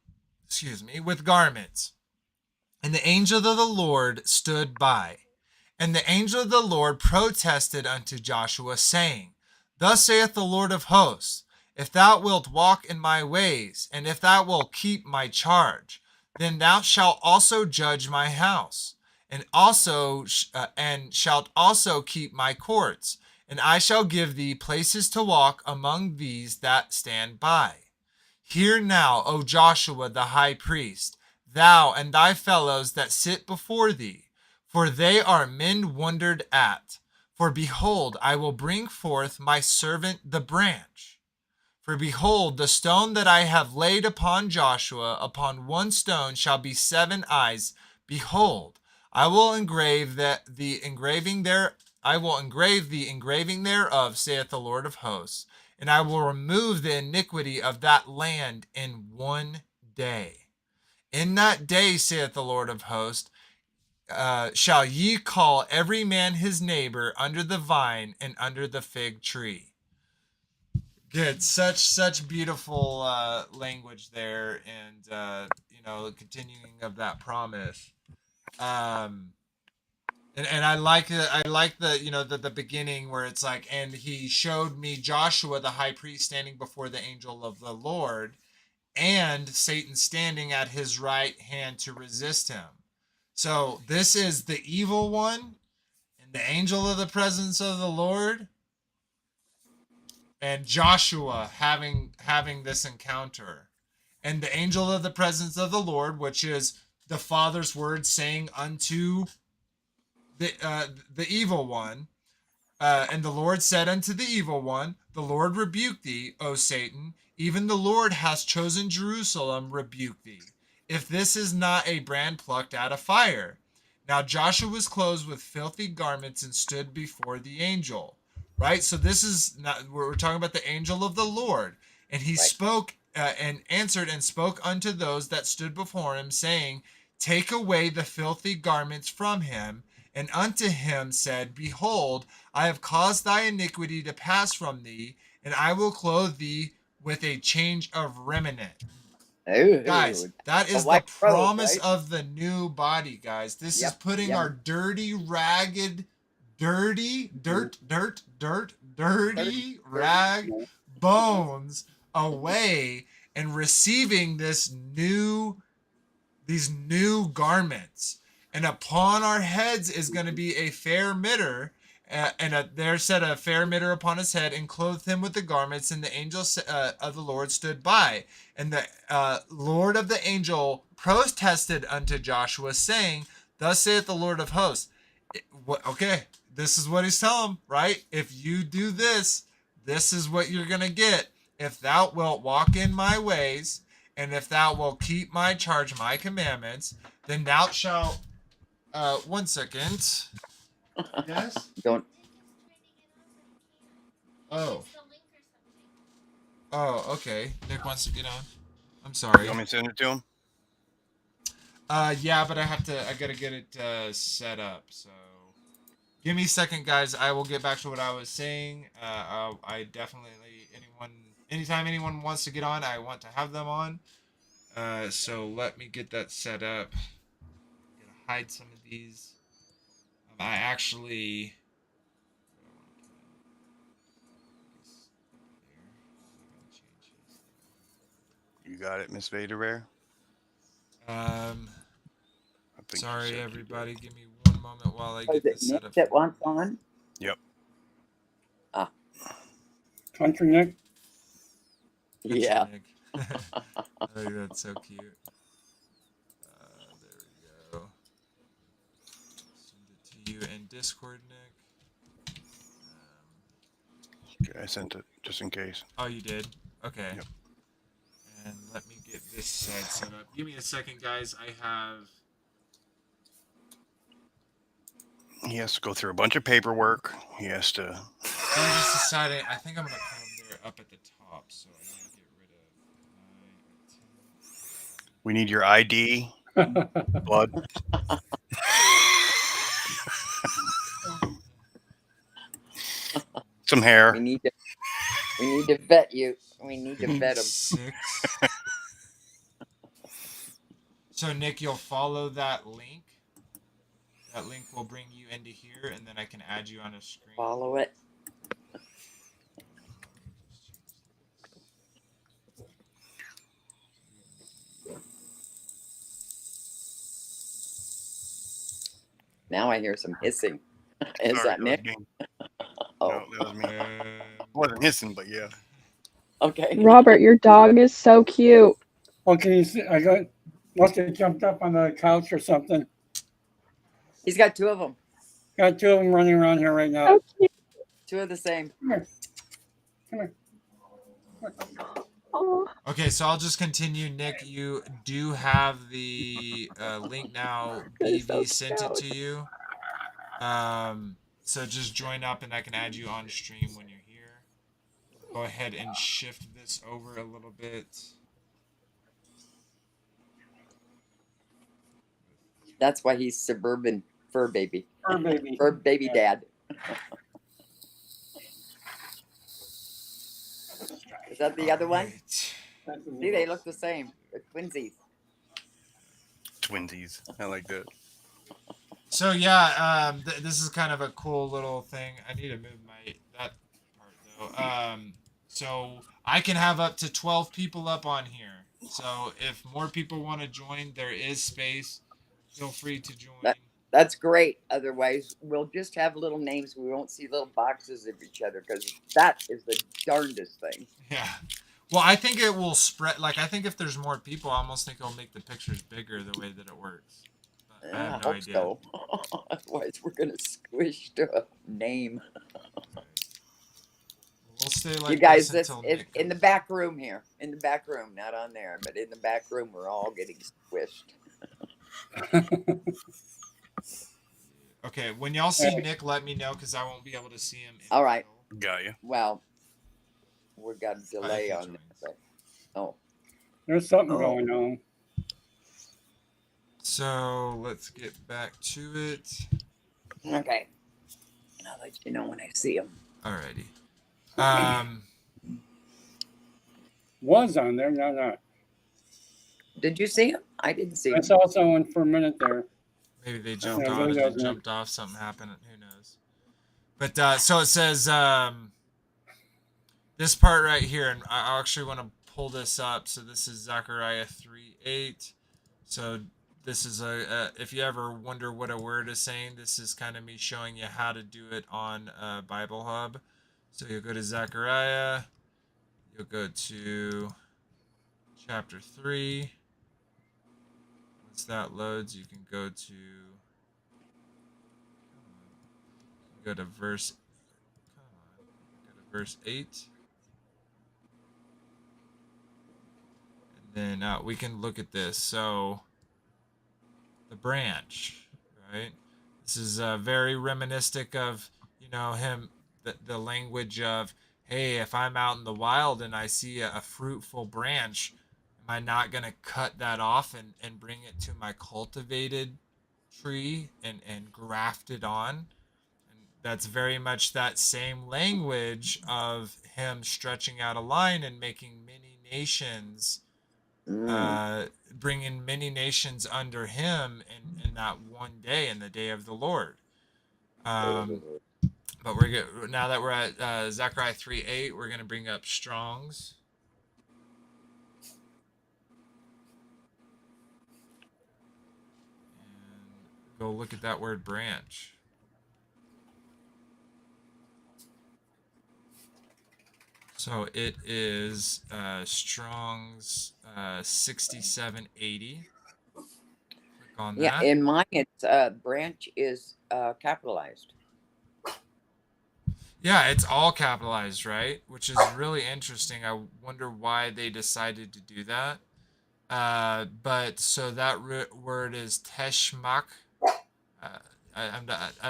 with garments. And the angel of the Lord stood by. And the angel of the Lord protested unto Joshua, saying, Thus saith the Lord of hosts, if thou wilt walk in my ways, and if thou wilt keep my charge, then thou shalt also judge my house, and shalt also keep my courts, and I shall give thee places to walk among these that stand by. Hear now, O Joshua the high priest, thou and thy fellows that sit before thee, for they are men wondered at. For behold, I will bring forth my servant the branch. For behold, the stone that I have laid upon Joshua, upon one stone shall be 7 eyes. Behold, I will engrave the engraving I will engrave the engraving thereof, saith the Lord of hosts, and I will remove the iniquity of that land in one day. In that day, saith the Lord of hosts, shall ye call every man his neighbor under the vine and under the fig tree. Good, such beautiful language there, and continuing of that promise. And I like the beginning where it's like, and he showed me Joshua the high priest standing before the angel of the Lord, and Satan standing at his right hand to resist him. So this is the evil one and the angel of the presence of the Lord, and Joshua having this encounter, and the angel of the presence of the Lord, which is the Father's word saying unto the evil one, and the Lord said unto the evil one, the Lord rebuke thee, O Satan, even the Lord has chosen Jerusalem, rebuke thee, if this is not a brand plucked out of fire. Now Joshua was clothed with filthy garments and stood before the angel. Right? So this is not, we're talking about the angel of the Lord. And he spoke and answered and spoke unto those that stood before him, saying, take away the filthy garments from him. And unto him said, behold, I have caused thy iniquity to pass from thee, and I will clothe thee with a change of raiment. Ooh, Guys, that a is the white robe, promise right? of the new body, guys. This is putting our dirty, ragged, dirty rag bones away and receiving these new garments. And upon our heads is going to be a fair mitre, there set a fair mitre upon his head, and clothed him with the garments. And the angel of the Lord stood by. And the Lord of the angel protested unto Joshua, saying, thus saith the Lord of hosts. Okay, this is what he's telling him, right? If you do this, this is what you're going to get. If thou wilt walk in my ways, and if thou wilt keep my charge, my commandments, then thou shalt. 1 second. Yes. Don't. Oh. Oh, okay. Nick wants to get on. I'm You sorry. want me to send it to him? Yeah, but I gotta get it set up. So, give me a second, guys. I will get back to what I was saying. I definitely anytime anyone wants to get on, I want to have them on. So let me get that set up. I'm gonna hide some of these. I actually. You got it, Miss Vader Rare? I think Sorry, everybody. Give me one moment while I get this set up. That wants on? Yep. Ah. Country Nick? Yeah. Nick. I think that's so cute. There we go. Send it to you in Discord, Nick. Okay, I sent it just in case. Oh, you did? Okay. Yep. And let me get this side set up. Give me a second, guys. I have. He has to go through a bunch of paperwork. He has to. I'm just deciding. I think I'm gonna put them there up at the top, so I need to get rid of 9 or 10. We need your ID, blood. Some hair. We need to vet you. We need to vet them. 6. So Nick, you'll follow that link. That link will bring you into here, and then I can add you on a screen. Follow it. Now I hear some hissing. Is that Nick? Oh. No, that was me. It wasn't hissing, but yeah. Okay. Robert, your dog is so cute. Well, can you see? Must have jumped up on the couch or something. He's got 2 of them. Got 2 of them running around here right now. So cute. 2 of the same. Come here. Come here. Oh. Okay, so I'll just continue. Nick, you do have the link now. That is BV so sent it cute. to you. So just join up and I can add you on stream when you're here. Go ahead and shift this over a little bit. That's why he's suburban fur baby. Fur baby. Fur baby dad. Is that the other one? Right. See, they look the same. They're twinsies. Twinsies. I like that. So yeah, this is kind of a cool little thing. I need to move that part though. So I can have up to 12 people up on here. So if more people want to join, there is space. Feel free to join. That's great. Otherwise, we'll just have little names. We won't see little boxes of each other because that is the darndest thing. Yeah. Well, I think it will spread. Like, I think if there's more people, I almost think it'll make the pictures bigger the way that it works. But I have no idea. So. Otherwise, we're going to squish to a name. We'll stay like you guys, this in the back room here. In the back room, not on there, but in the back room, we're all getting squished. Okay, when y'all see Nick, let me know because I won't be able to see him. All right. Got you. Well, we've got a delay on that. But, there's something going on. So let's get back to it. Okay. I'll let you know when I see him. Alrighty. Was on there, no, not. Did you see him? I didn't see him. I saw someone for a minute there. Maybe they jumped on and then jumped off. Something happened. Who knows? But so it says this part right here, and I actually want to pull this up. So this is Zechariah 3:8. So this is if you ever wonder what a word is saying, this is kind of me showing you how to do it on Bible Hub. So you'll go to Zechariah. You'll go to chapter 3. Once that loads, you can go to verse 8. And then we can look at this. So the branch, right? This is very reminiscent of, him, the language of, hey, if I'm out in the wild and I see a fruitful branch, am I not going to cut that off and bring it to my cultivated tree and graft it on? And that's very much that same language of him stretching out a line and making many nations, bringing many nations under him in that one day, in the day of the Lord. But we're good. Now that we're at Zechariah 3:8, we're going to bring up Strong's. And go look at that word branch. So it is Strong's 6780. Click on that. Yeah, in mine, it's branch is capitalized. Yeah, it's all capitalized, right? Which is really interesting. I wonder why they decided to do that. But so that word is teshmak. I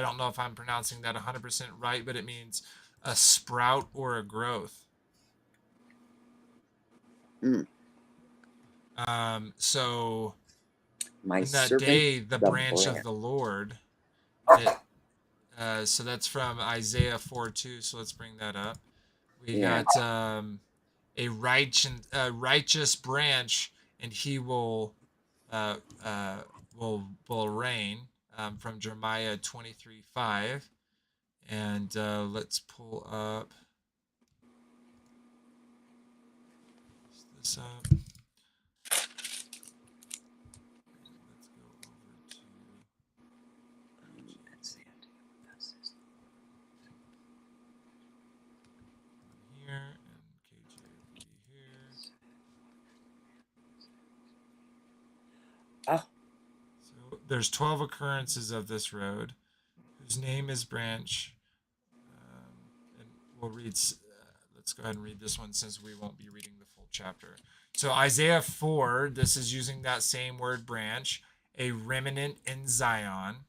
don't know if I'm pronouncing that 100% right, but it means a sprout or a growth. So in that day, the branch of the Lord. So that's from Isaiah 4:2. So let's bring that up. We got a righteous branch, and he will reign, from Jeremiah 23:5. And let's pull up this up. Let's go over to here and KJV here. So there's 12 occurrences of this road, whose name is branch. And we'll read. Let's go ahead and read this one since we won't be reading the full chapter. So Isaiah 4, this is using that same word branch, a remnant in Zion,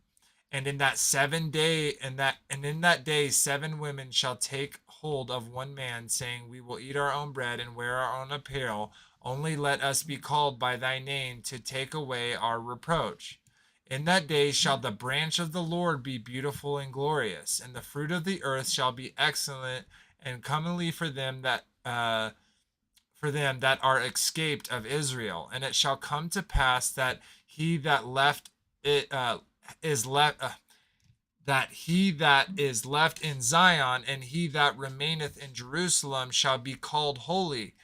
And in that 7 day, and in that day 7 women shall take hold of one man, saying, we will eat our own bread and wear our own apparel. Only let us be called by thy name to take away our reproach. In that day shall the branch of the Lord be beautiful and glorious, and the fruit of the earth shall be excellent and comely for them that are escaped of Israel. And it shall come to pass that he that left it is left that he that is left in Zion and he that remaineth in Jerusalem shall be called holy,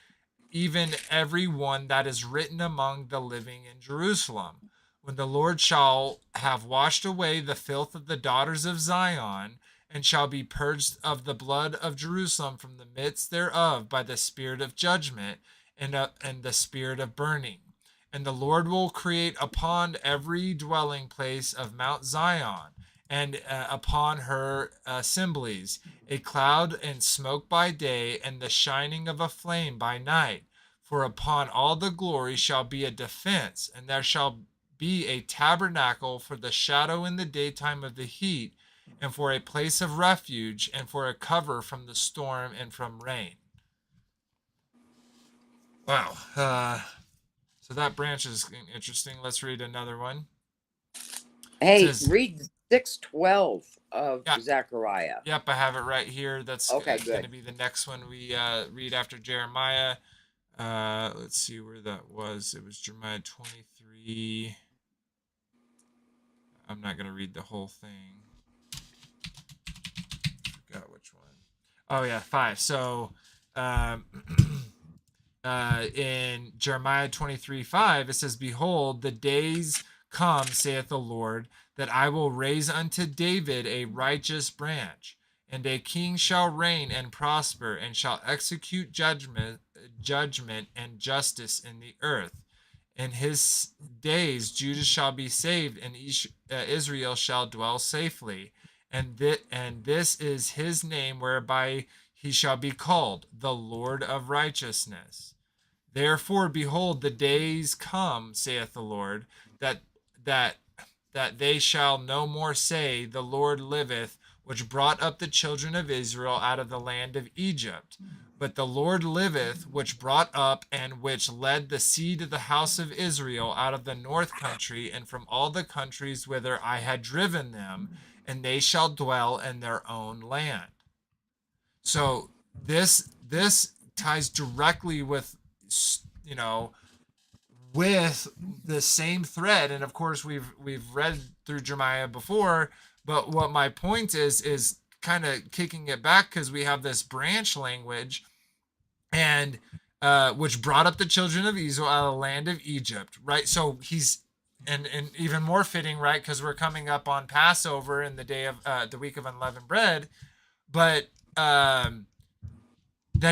even every one that is written among the living in Jerusalem. When the Lord shall have washed away the filth of the daughters of Zion, and shall be purged of the blood of Jerusalem from the midst thereof by the spirit of judgment and the spirit of burning. And the Lord will create upon every dwelling place of Mount Zion and upon her assemblies a cloud and smoke by day, and the shining of a flame by night. For upon all the glory shall be a defense, and there shall be a tabernacle for the shadow in the daytime of the heat, and for a place of refuge, and for a cover from the storm and from rain. Wow. So that branch is interesting. Let's read another one. Hey, read 6:12 of Zechariah. Yep, I have it right here. That's okay, going to be the next one we read after Jeremiah. Let's see where that was. It was Jeremiah 23. I'm not going to read the whole thing. Forgot which one. Oh, yeah, 5. So, in Jeremiah 23:5, it says, behold, the days come, saith the Lord, that I will raise unto David a righteous branch, and a king shall reign and prosper, and shall execute judgment and justice in the earth. In his days Judah shall be saved, and Israel shall dwell safely. And this is his name whereby he shall be called, the Lord of righteousness. Therefore, behold, the days come, saith the Lord, that they shall no more say, the Lord liveth, which brought up the children of Israel out of the land of Egypt. But the Lord liveth, which brought up and which led the seed of the house of Israel out of the north country and from all the countries whither I had driven them, and they shall dwell in their own land. So this ties directly with, you know, with the same thread. And of course we've read through Jeremiah before, but what my point is kind of kicking it back, because we have this branch language, and which brought up the children of Israel out of the land of Egypt, right? So he's and even more fitting, right, because we're coming up on Passover in the day of the week of unleavened bread, but that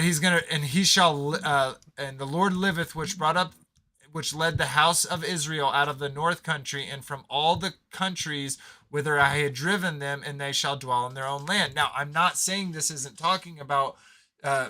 he's gonna, and he shall and the Lord liveth, which led the house of Israel out of the north country and from all the countries whither I had driven them, and they shall dwell in their own land. Now, I'm not saying this isn't talking about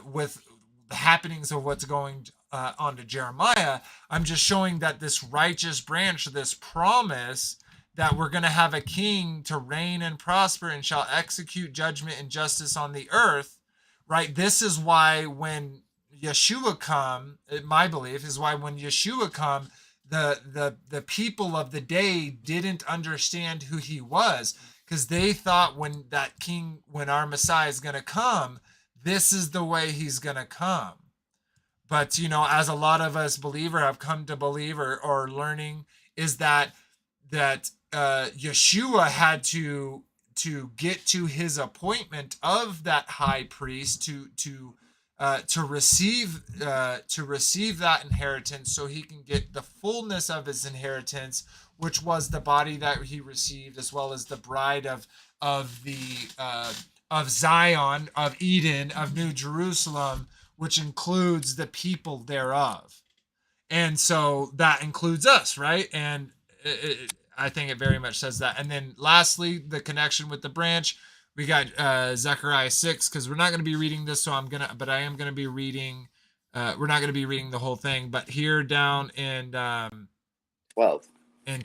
with the happenings of what's going on to Jeremiah. I'm just showing that this righteous branch, this promise that we're going to have a king to reign and prosper and shall execute judgment and justice on the earth, right? This is why when Yeshua come, my belief is why when Yeshua come, the people of the day didn't understand who he was, because they thought when our Messiah is going to come, this is the way he's going to come. But, you know, as a lot of us believe or have come to believe or learning, is that Yeshua had to get to his appointment of that high priest to receive that inheritance, so he can get the fullness of his inheritance, which was the body that he received, as well as the bride of Zion, of Eden, of New Jerusalem, which includes the people thereof. And so that includes us, right? And I think it very much says that. And then lastly, the connection with the branch, we got Zechariah 6, because we're not going to be reading this, but I am going to be reading, we're not going to be reading the whole thing, but here down in 12. I'm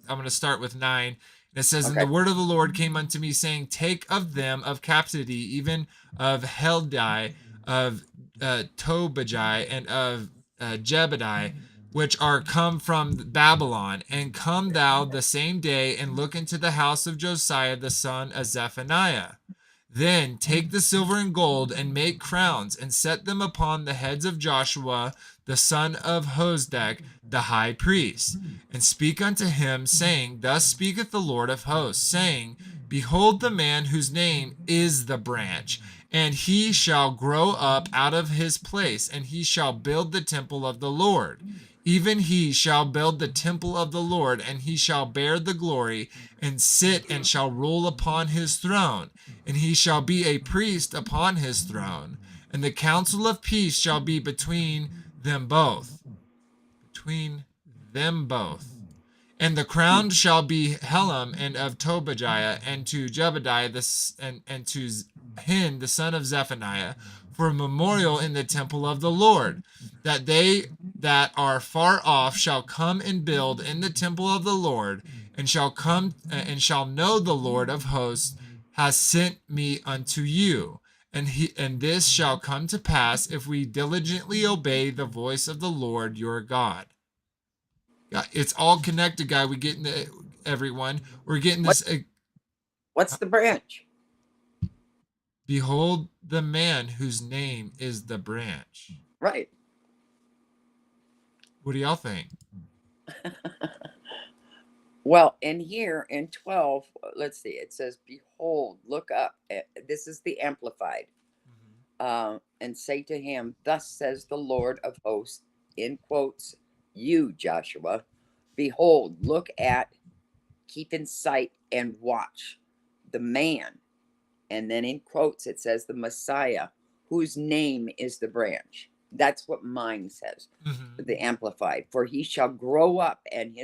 going to start with 9. It says, "And Okay. the word of the Lord came unto me, saying, Take of them of captivity, even of Heldai, of Tobijah, and of Jebediah, which are come from Babylon, and come thou the same day, and look into the house of Josiah the son of Zephaniah. Then take the silver and gold, and make crowns, and set them upon the heads of Joshua the son of Hozdek the high priest, and speak unto him, saying, Thus speaketh the Lord of hosts, saying, Behold the man whose name is the branch, and he shall grow up out of his place, and he shall build the temple of the Lord. Even he shall build the temple of the Lord, and he shall bear the glory, and sit and shall rule upon his throne, and he shall be a priest upon his throne, and the counsel of peace shall be between them both. Between them both. And the crown shall be Helam and of Tobijah, and to Jebediah and to Hin the son of Zephaniah, for a memorial in the temple of the Lord, that they that are far off shall come and build in the temple of the Lord, and shall come and shall know the Lord of hosts has sent me unto you. And this shall come to pass if we diligently obey the voice of the Lord your God. Yeah, it's all connected, guy. We get into everyone. We're getting this. What's the branch? Behold the man whose name is the branch. Right. What do y'all think? Well, in here in 12, let's see, it says, Behold, look up. This is the Amplified. And say to him, Thus says the Lord of hosts, in quotes, you, Joshua, behold, look at, keep in sight, and watch the man. And then in quotes, it says the Messiah, whose name is the branch. That's what mine says, the Amplified. For he shall grow up in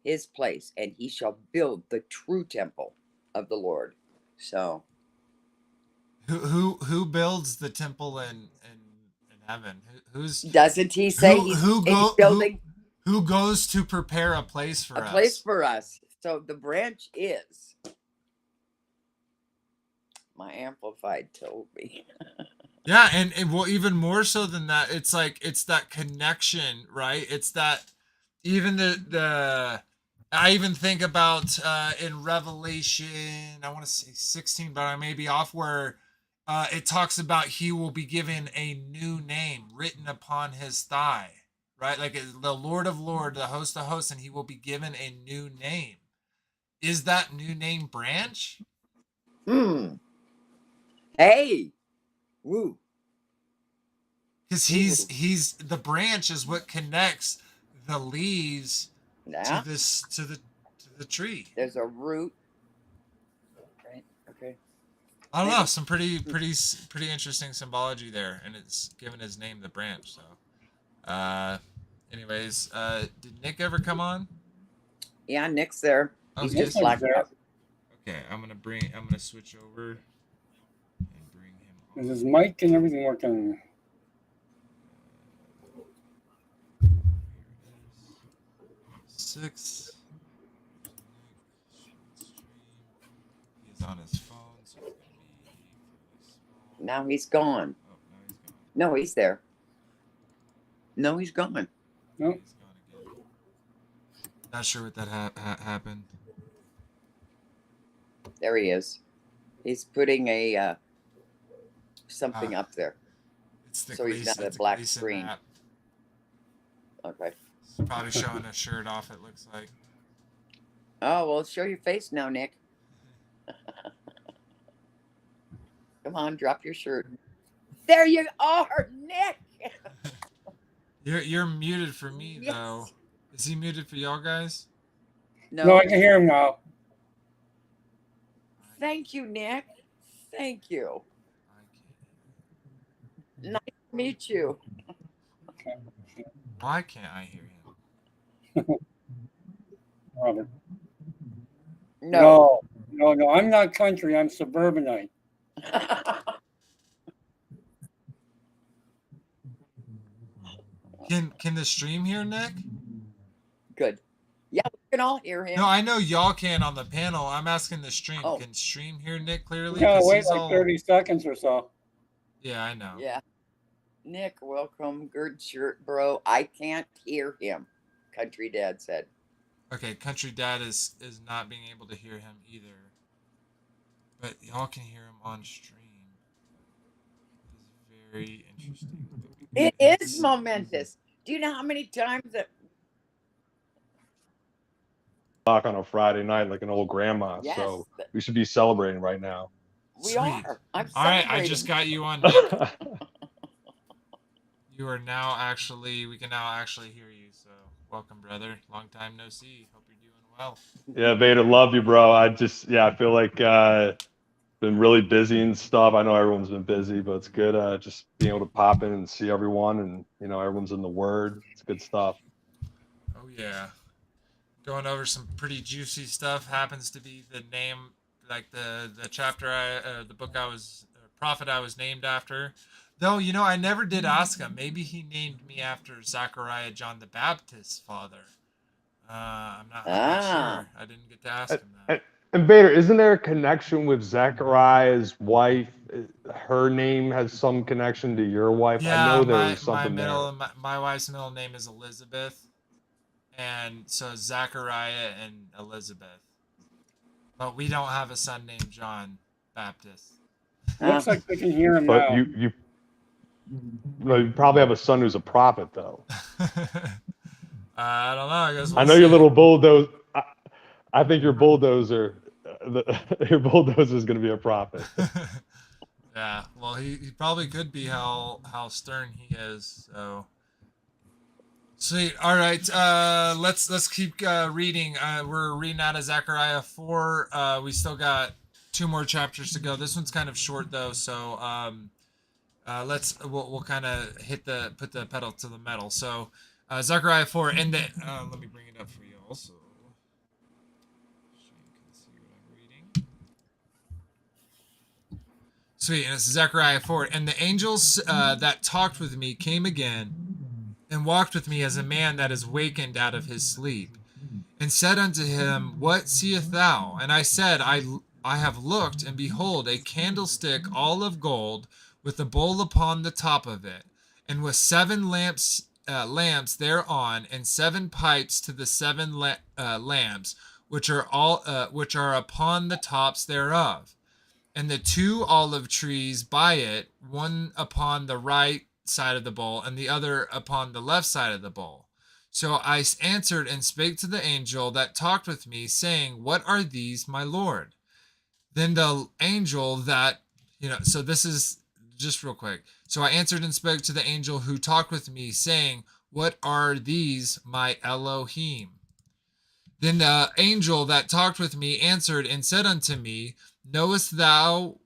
his place, and he shall build the true temple of the Lord. So Who builds the temple in heaven? Who's doesn't he say he's building who goes to prepare a place for a us? place for us? So the branch is, my Amplified told me. Yeah, and well, even more so than that, it's like it's that connection, right? It's that even the I even think about in Revelation, I want to say 16, but I may be off, where it talks about he will be given a new name written upon his thigh, right? Like the Lord of Lords, the host of hosts, and he will be given a new name. Is that new name branch? Hey, woo. Because he's the branch is what connects the leaves Yeah. to the tree. There's a root. Right. Okay. I don't know, some pretty interesting symbology there, and it's given his name the branch. So, anyways, did Nick ever come on? Yeah, Nick's there. Oh, He's he just is? blacked out. Okay, I'm gonna switch over and bring him on. Is his mic and everything working? Six. He is on his phone, so it's gonna be fairly small. Now he's gone. Oh, now he's gone. No, he's there. No, he's gone. No. He's gone again. Not sure what that happened. There he is. He's putting a something up there. It's the So he's Gleason, not a it's black Gleason screen. app. Okay. He's probably showing a shirt off, it looks like. Oh, well, show your face now, Nick. Come on, drop your shirt. There you are, Nick. You're muted for me, Yes. though. Is he muted for y'all guys? No, I can hear him now. Thank you, Nick. Thank you. Nice to meet you. Why can't I hear him? Robert. No. No, I'm not country. I'm suburbanite. Can the stream hear Nick? Good. Yeah, can all hear him. No, I know y'all can on the panel. I'm asking the stream. Oh. Can stream hear Nick clearly? You gotta 'Cause wait he's like all. 30 seconds or so. Yeah, I know. Yeah. Nick, welcome. Good shirt, bro. I can't hear him, Country Dad said. Okay, Country Dad is not being able to hear him either. But y'all can hear him on stream. It's very interesting. It is momentous. Do you know how many times that On a Friday night like an old grandma. Yes. So we should be celebrating right now. we Sweet. are? I'm All right, celebrating. I just got you on Nick. You are now actually, we can now actually hear you. So welcome, brother. Long time no see. Hope you're doing well. Yeah, Vader, love you, bro. I feel like been really busy and stuff. I know everyone's been busy, but it's good just being able to pop in and see everyone, and everyone's in the Word. It's good stuff. Oh yeah, going over some pretty juicy stuff. Happens to be the name, like the chapter the book prophet I was named after. Though I never did ask him. Maybe he named me after Zechariah, John the Baptist's father. I'm not sure. I didn't get to ask him that. And Vader, isn't there a connection with Zechariah's wife? Her name has some connection to your wife. Yeah, I know there was something my wife's middle name is Elizabeth, and so Zechariah and Elizabeth. But we don't have a son named John Baptist. Looks like we can hear him But now. you probably have a son who's a prophet, though. I don't know. I guess I know your little bulldozer. I think your bulldozer, your bulldozer is going to be a prophet. Yeah, well, he probably could be how stern he is. So sweet. All right, let's keep reading. We're reading out of Zechariah 4. We still got 2 more chapters to go. This one's kind of short though, so we'll kind of put the pedal to the metal. So Zechariah 4, and let me bring it up for you also. Sweet, and it's Zechariah 4. And the angels that talked with me came again and walked with me as a man that is wakened out of his sleep, and said unto him, What seest thou? And I said, I have looked, and behold, a candlestick all of gold, with a bowl upon the top of it, and with 7 lamps thereon, and 7 pipes to the 7 lamps, which are upon the tops thereof. And the 2 olive trees by it, one upon the right side of the bowl, and the other upon the left side of the bowl. So I answered and spake to the angel that talked with me, saying, What are these, my Lord? Then the angel that, so this is just real quick. So I answered and spoke to the angel who talked with me, saying, What are these, my Elohim? Then the angel that talked with me answered and said unto me, Knowest thou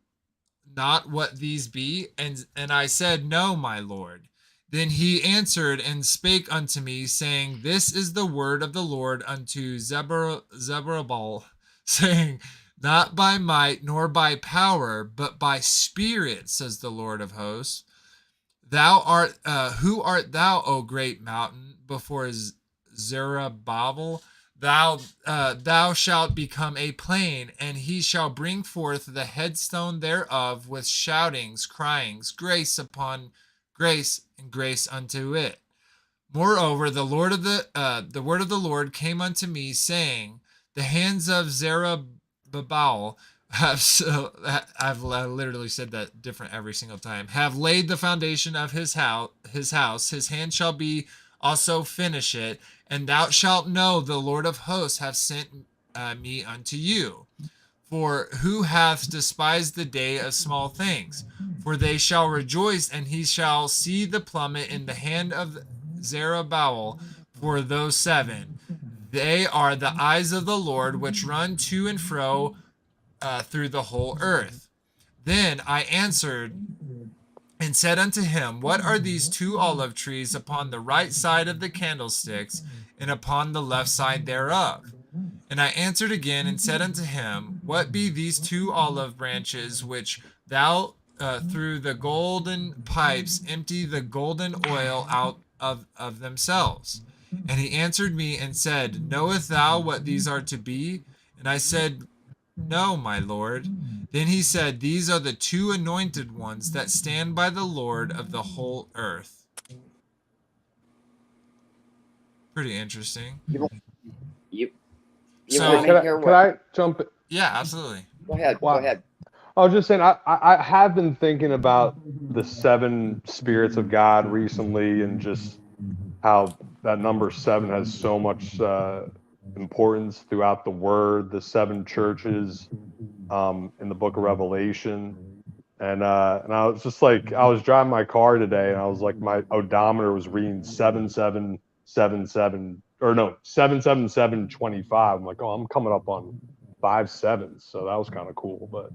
not what these be? And I said, No, my Lord. Then he answered and spake unto me, saying, This is the word of the Lord unto Zerubbabel, saying, Not by might nor by power, but by spirit, says the Lord of hosts. Who art thou, O great mountain, before Zerubbabel? Thou shalt become a plain, and he shall bring forth the headstone thereof with shoutings, cryings, grace upon grace, and grace unto it. Moreover, the word of the Lord came unto me, saying, The hands of Zerubbabel I've literally said that different every single time, have laid the foundation of his house. His hand shall be also finish it, and thou shalt know the Lord of hosts hath sent me unto you. For who hath despised the day of small things? For they shall rejoice, and he shall see the plummet in the hand of Zerubbabel for those 7. They are the eyes of the Lord, which run to and fro through the whole earth. Then I answered and said unto him, What are these 2 olive trees upon the right side of the candlesticks, and upon the left side thereof? And I answered again and said unto him, What be these 2 olive branches which thou through the golden pipes empty the golden oil out of themselves? And he answered me and said, Knowest thou what these are to be? And I said, No, my Lord. Then he said, These are the two anointed ones that stand by the Lord of the whole earth. Pretty interesting. You you So, want to hear Can what? I jump? Yeah, absolutely. Go ahead. Go Wow. ahead. I was just saying, I have been thinking about the seven spirits of God recently, and just how that number seven has so much importance throughout the Word, the seven churches in the Book of Revelation, and I was just like, I was driving my car today, and I was like, my odometer was reading 7777, or no, 77725. I'm like, oh, I'm coming up on 5 sevens, so that was kind of cool, but.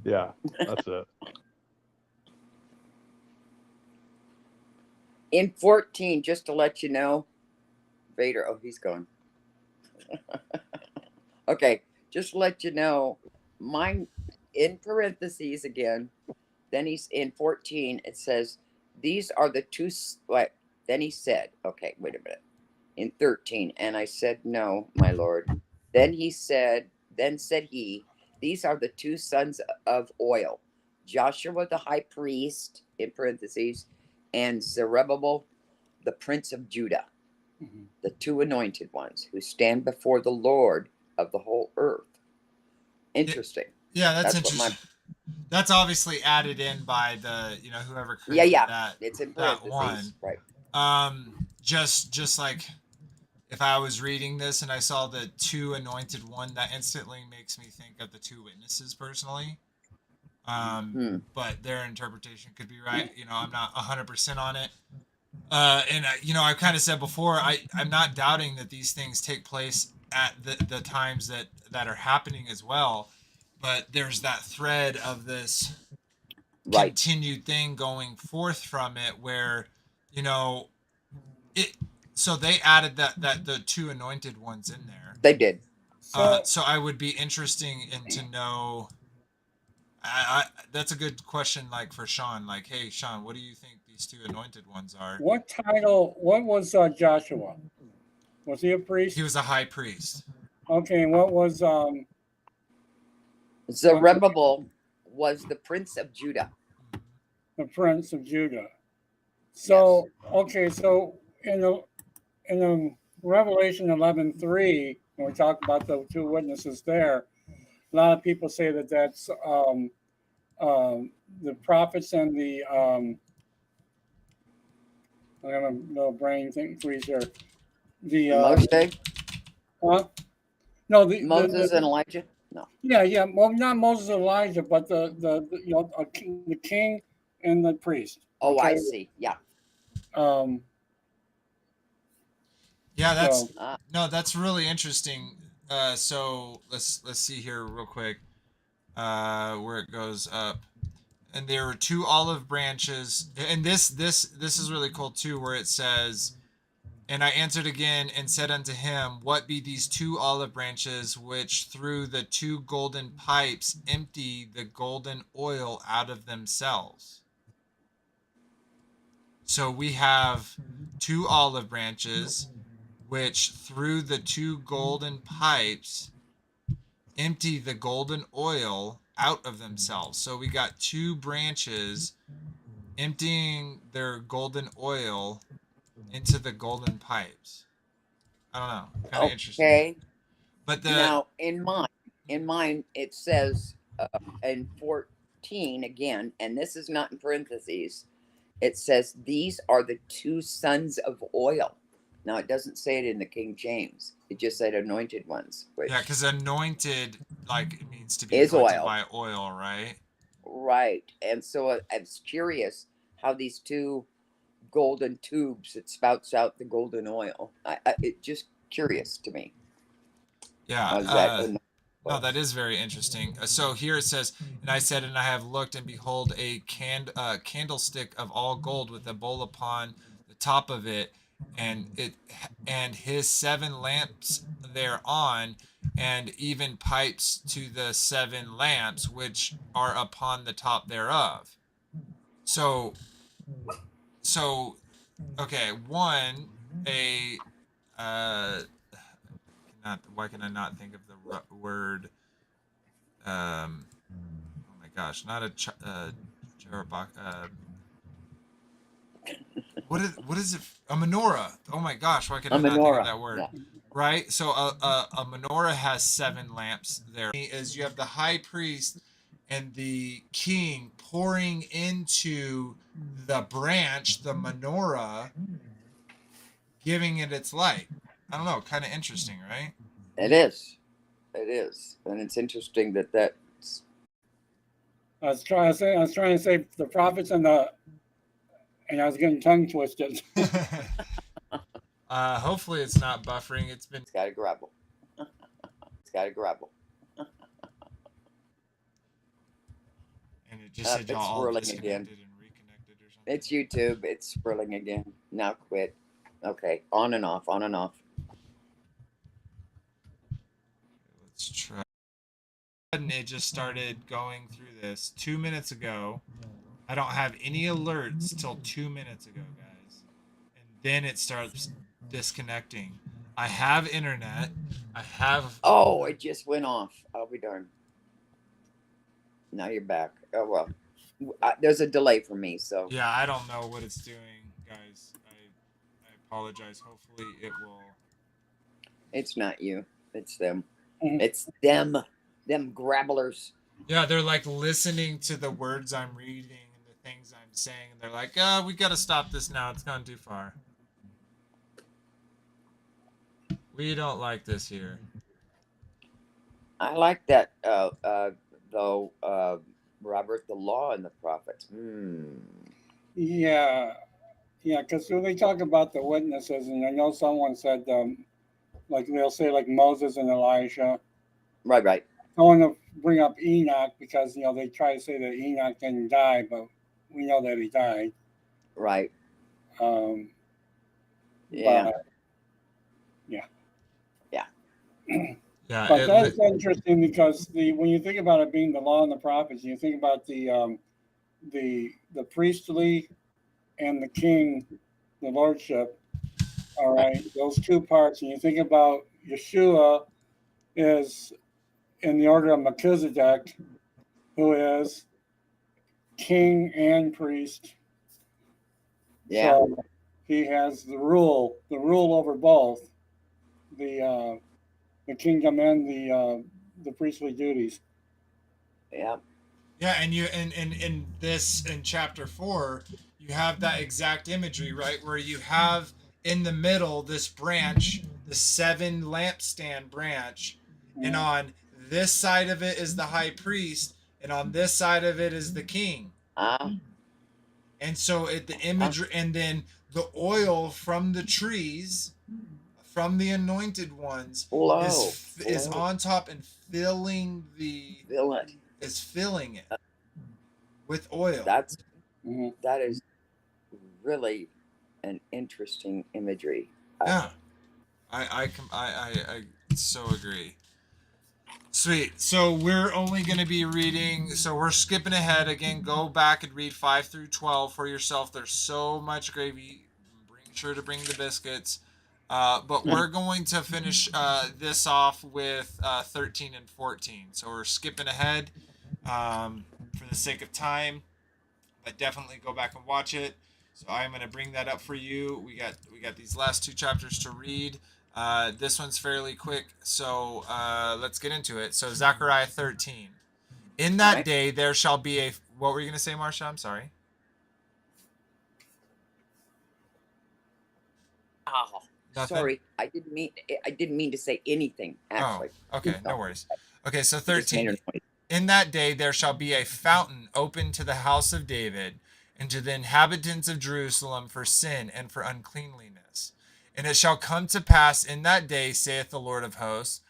Yeah, that's it. In 14, just to let you know, Vader. Oh, he's gone. Okay, just to let you know, mine in parentheses again. Then he's in 14. It says, "These are the two." What? Then he said, "Okay, wait a minute." In 13, and I said, "No, my lord." Then he said, "Then said he, these are the two sons of oil, Joshua the high priest in parentheses, and Zerubbabel the prince of Judah, the two anointed ones who stand before the Lord of the whole earth." Interesting. Yeah, that's That's what interesting. my That's obviously added in by the, whoever yeah created yeah. It's in that one. parentheses, right? Just like if I was reading this and I saw the two anointed one, that instantly makes me think of the two witnesses personally. But their interpretation could be right. I'm not 100% on it. And I've kind of said before, I'm not doubting that these things take place at the times that are happening as well. But there's that thread of this Right. continued thing going forth from it, where you know it. So they added that the two anointed ones in there. They did. So I would be interesting in to know. That's a good question, like for Sean. Like, hey, Sean, what do you think these two anointed ones are? What title? What was Joshua? Was he a priest? He was a high priest. Okay, and what was Zerubbabel was the prince of Judah. the prince of Judah? So yes. Okay, so in the Revelation 11:3, when we talk about the two witnesses there, a lot of people say that that's the prophets and the I have a little brain thing freeze here. The Moshe? Huh? No, Moses and Elijah. No. Yeah. Well, not Moses and Elijah, but the the king and the priest. Oh, okay? I see. Yeah. Yeah, that's no, that's really interesting. So let's see here real quick, where it goes up, and there were two olive branches, and this is really cool too, where it says, "And I answered again and said unto him, What be these two olive branches which through the two golden pipes empty the golden oil out of themselves?" So we have two olive branches which through the two golden pipes empty the golden oil out of themselves. So we got two branches emptying their golden oil into the golden pipes. I don't know. Kind of interesting. Okay. But now in mine it says in 14 again, and this is not in parentheses. It says these are the two sons of oil. Now it doesn't say it in the King James. It just said anointed ones. Yeah, because anointed, like, it means to be is anointed oil. by oil, right? Right. And so I was curious how these two golden tubes, it spouts out the golden oil. It just curious to me. Yeah. No, that is very interesting. So here it says, "And I said, and I have looked, and behold, a candlestick of all gold with a bowl upon the top of it, and his seven lamps thereon, and even pipes to the seven lamps which are upon the top thereof." So okay, one, why can I not think of the word? Oh my gosh, not a cherubak. What is it? A menorah. Oh my gosh, why can A I not think of menorah. that word? Yeah. Right. So a menorah has 7 lamps. There is you have the high priest and the king pouring into the branch, the menorah, giving it its light. I don't know, kind of interesting, right? It is. It is, and it's interesting that that's. I was trying to say the prophets and I was getting tongue twisted. Hopefully it's not buffering. It's been. It's got to grapple. It's got to grapple. And it just said y'all It's all swirling disconnected again. and reconnected or something. It's YouTube. It's swirling again. Now quit. Okay, on and off, on and off. Let's try. And it just started going through this 2 minutes ago. I don't have any alerts till 2 minutes ago, guys. And then it starts disconnecting. I have internet. I have. Oh, it just went off. I'll be darned. Now you're back. Oh well. There's a delay for me, so. Yeah, I don't know what it's doing, guys. I apologize. Hopefully it will. It's not you. It's them. Mhm. It's them. Them grabblers. Yeah, they're like listening to the words I'm reading and the things I'm saying, and they're like, we gotta stop this now. It's gone too far. We don't like this here. I like that though, Robert, the law and the prophets. Yeah, because when they talk about the witnesses, and I know someone said, like they'll say like Moses and Elijah. Right. I want to bring up Enoch because they try to say that Enoch didn't die, but we know that he died. Right. Yeah. Yeah. Yeah, But that's interesting because when you think about it being the law and the prophets, you think about the priestly and the king, the lordship. All right, those 2 parts, and you think about Yeshua is in the order of Melchizedek, who is king and priest. Yeah. So he has the rule over both the kingdom and the priestly duties. Yeah. Yeah, and you in this in chapter 4, you have that exact imagery, right? Where you have in the middle this branch, the 7 lampstand branch, and on this side of it is the high priest, and on this side of it is the king. And so the imagery, and then the oil from the trees, from the anointed ones, is on top and filling it with oil. That is really an interesting imagery. Yeah, I so agree. Sweet. So we're only going to be reading. So we're skipping ahead again. Go back and read 5 through 12 for yourself. There's so much gravy. Sure to bring the biscuits. But we're going to finish this off with 13 and 14. So we're skipping ahead for the sake of time. But definitely go back and watch it. So I'm going to bring that up for you. We got these last 2 chapters to read. This one's fairly quick, so let's get into it. So Zechariah 13. In that day there shall be a. What were you going to say, Marcia? I'm sorry. Oh, Nothing? sorry. I didn't mean to say anything, actually. Oh, okay, no worries. Okay, so 13. In that day there shall be a fountain open to the house of David and to the inhabitants of Jerusalem for sin and for uncleanliness. And it shall come to pass in that day, saith the Lord of hosts,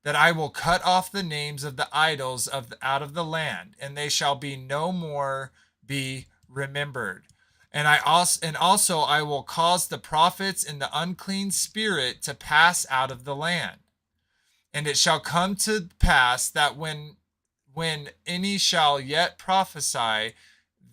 that I will cut off the names of the idols out of the land, and they shall be no more be remembered. And also I will cause the prophets and the unclean spirit to pass out of the land. And it shall come to pass that when any shall yet prophesy,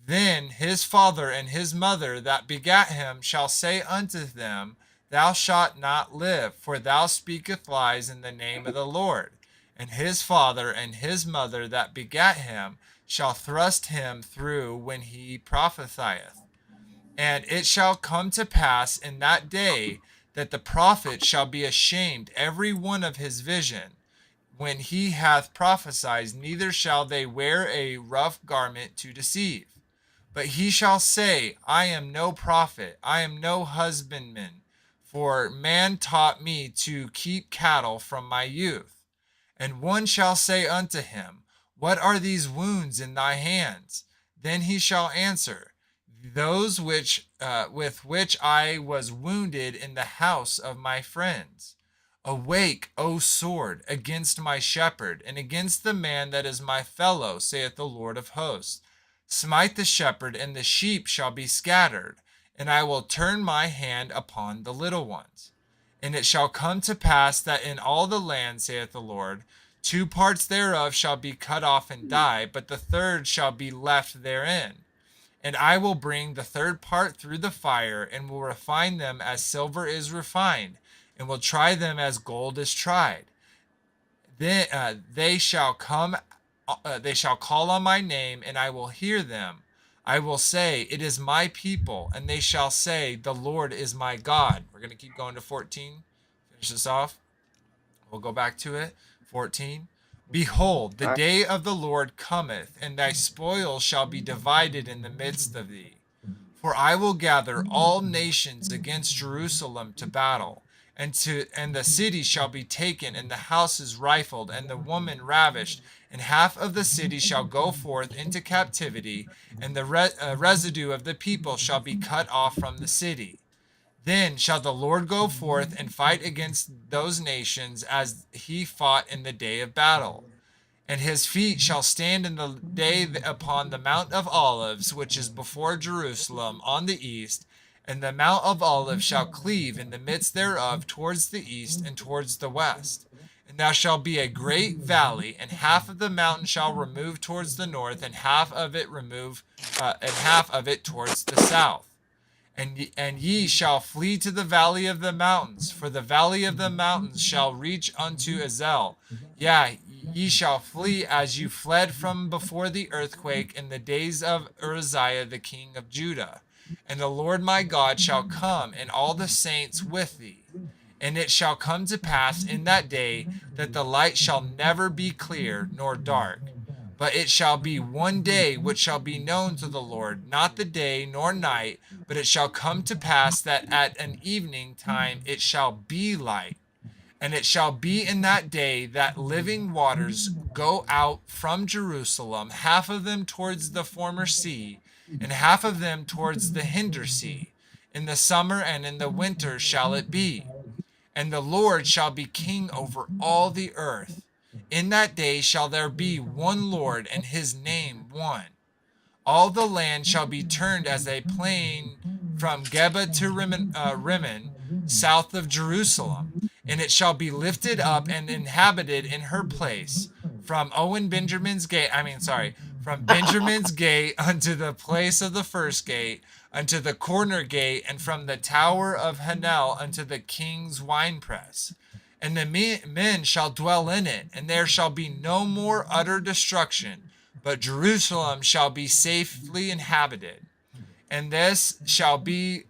then his father and his mother that begat him shall say unto them thou shalt not live, for thou speakest lies in the name of the Lord. And his father and his mother that begat him shall thrust him through when he prophesieth. And it shall come to pass in that day that the prophet shall be ashamed every one of his vision, when he hath prophesied, neither shall they wear a rough garment to deceive. But he shall say, I am no prophet, I am no husbandman, for man taught me to keep cattle from my youth. And one shall say unto him, what are these wounds in thy hands? Then he shall answer, those with which I was wounded in the house of my friends. Awake, O sword, against my shepherd, and against the man that is my fellow, saith the Lord of hosts. Smite the shepherd, and the sheep shall be scattered, and I will turn my hand upon the little ones. And it shall come to pass that in all the land, saith the Lord, 2 parts thereof shall be cut off and die, but the third shall be left therein. And I will bring the third part through the fire, and will refine them as silver is refined, and will try them as gold is tried. Then they shall come, they shall call on my name, and I will hear them. I will say, it is my people, and they shall say, the Lord is my God. We're going to keep going to 14. Finish this off. We'll go back to it. 14. Behold, the day of the Lord cometh, and thy spoil shall be divided in the midst of thee. For I will gather all nations against Jerusalem to battle, and the city shall be taken, and the houses rifled, and the woman ravished, and half of the city shall go forth into captivity, and the residue of the people shall be cut off from the city. Then shall the Lord go forth and fight against those nations as he fought in the day of battle. And his feet shall stand in the day upon the Mount of Olives, which is before Jerusalem on the east. And the Mount of Olives shall cleave in the midst thereof towards the east and towards the west. And there shall be a great valley, and half of the mountain shall remove towards the north, and half of it towards the south. And ye shall flee to the valley of the mountains, for the valley of the mountains shall reach unto Azel. Yea, ye shall flee as you fled from before the earthquake in the days of Uzziah the king of Judah. And the Lord my God shall come, and all the saints with thee. And it shall come to pass in that day that the light shall never be clear nor dark. But it shall be one day which shall be known to the Lord, not the day nor night, but it shall come to pass that at an evening time it shall be light. And it shall be in that day that living waters go out from Jerusalem, half of them towards the former sea, and half of them towards the hinder sea. In the summer and in the winter shall it be. And the Lord shall be king over all the earth. In that day shall there be one Lord, and his name one. All the land shall be turned as a plain from Geba to Rimmon, south of Jerusalem. And it shall be lifted up and inhabited in her place, from Benjamin's gate unto the place of the first gate, unto the corner gate, and from the tower of Hanel unto the king's winepress. And the men shall dwell in it, and there shall be no more utter destruction, but Jerusalem shall be safely inhabited. And this shall be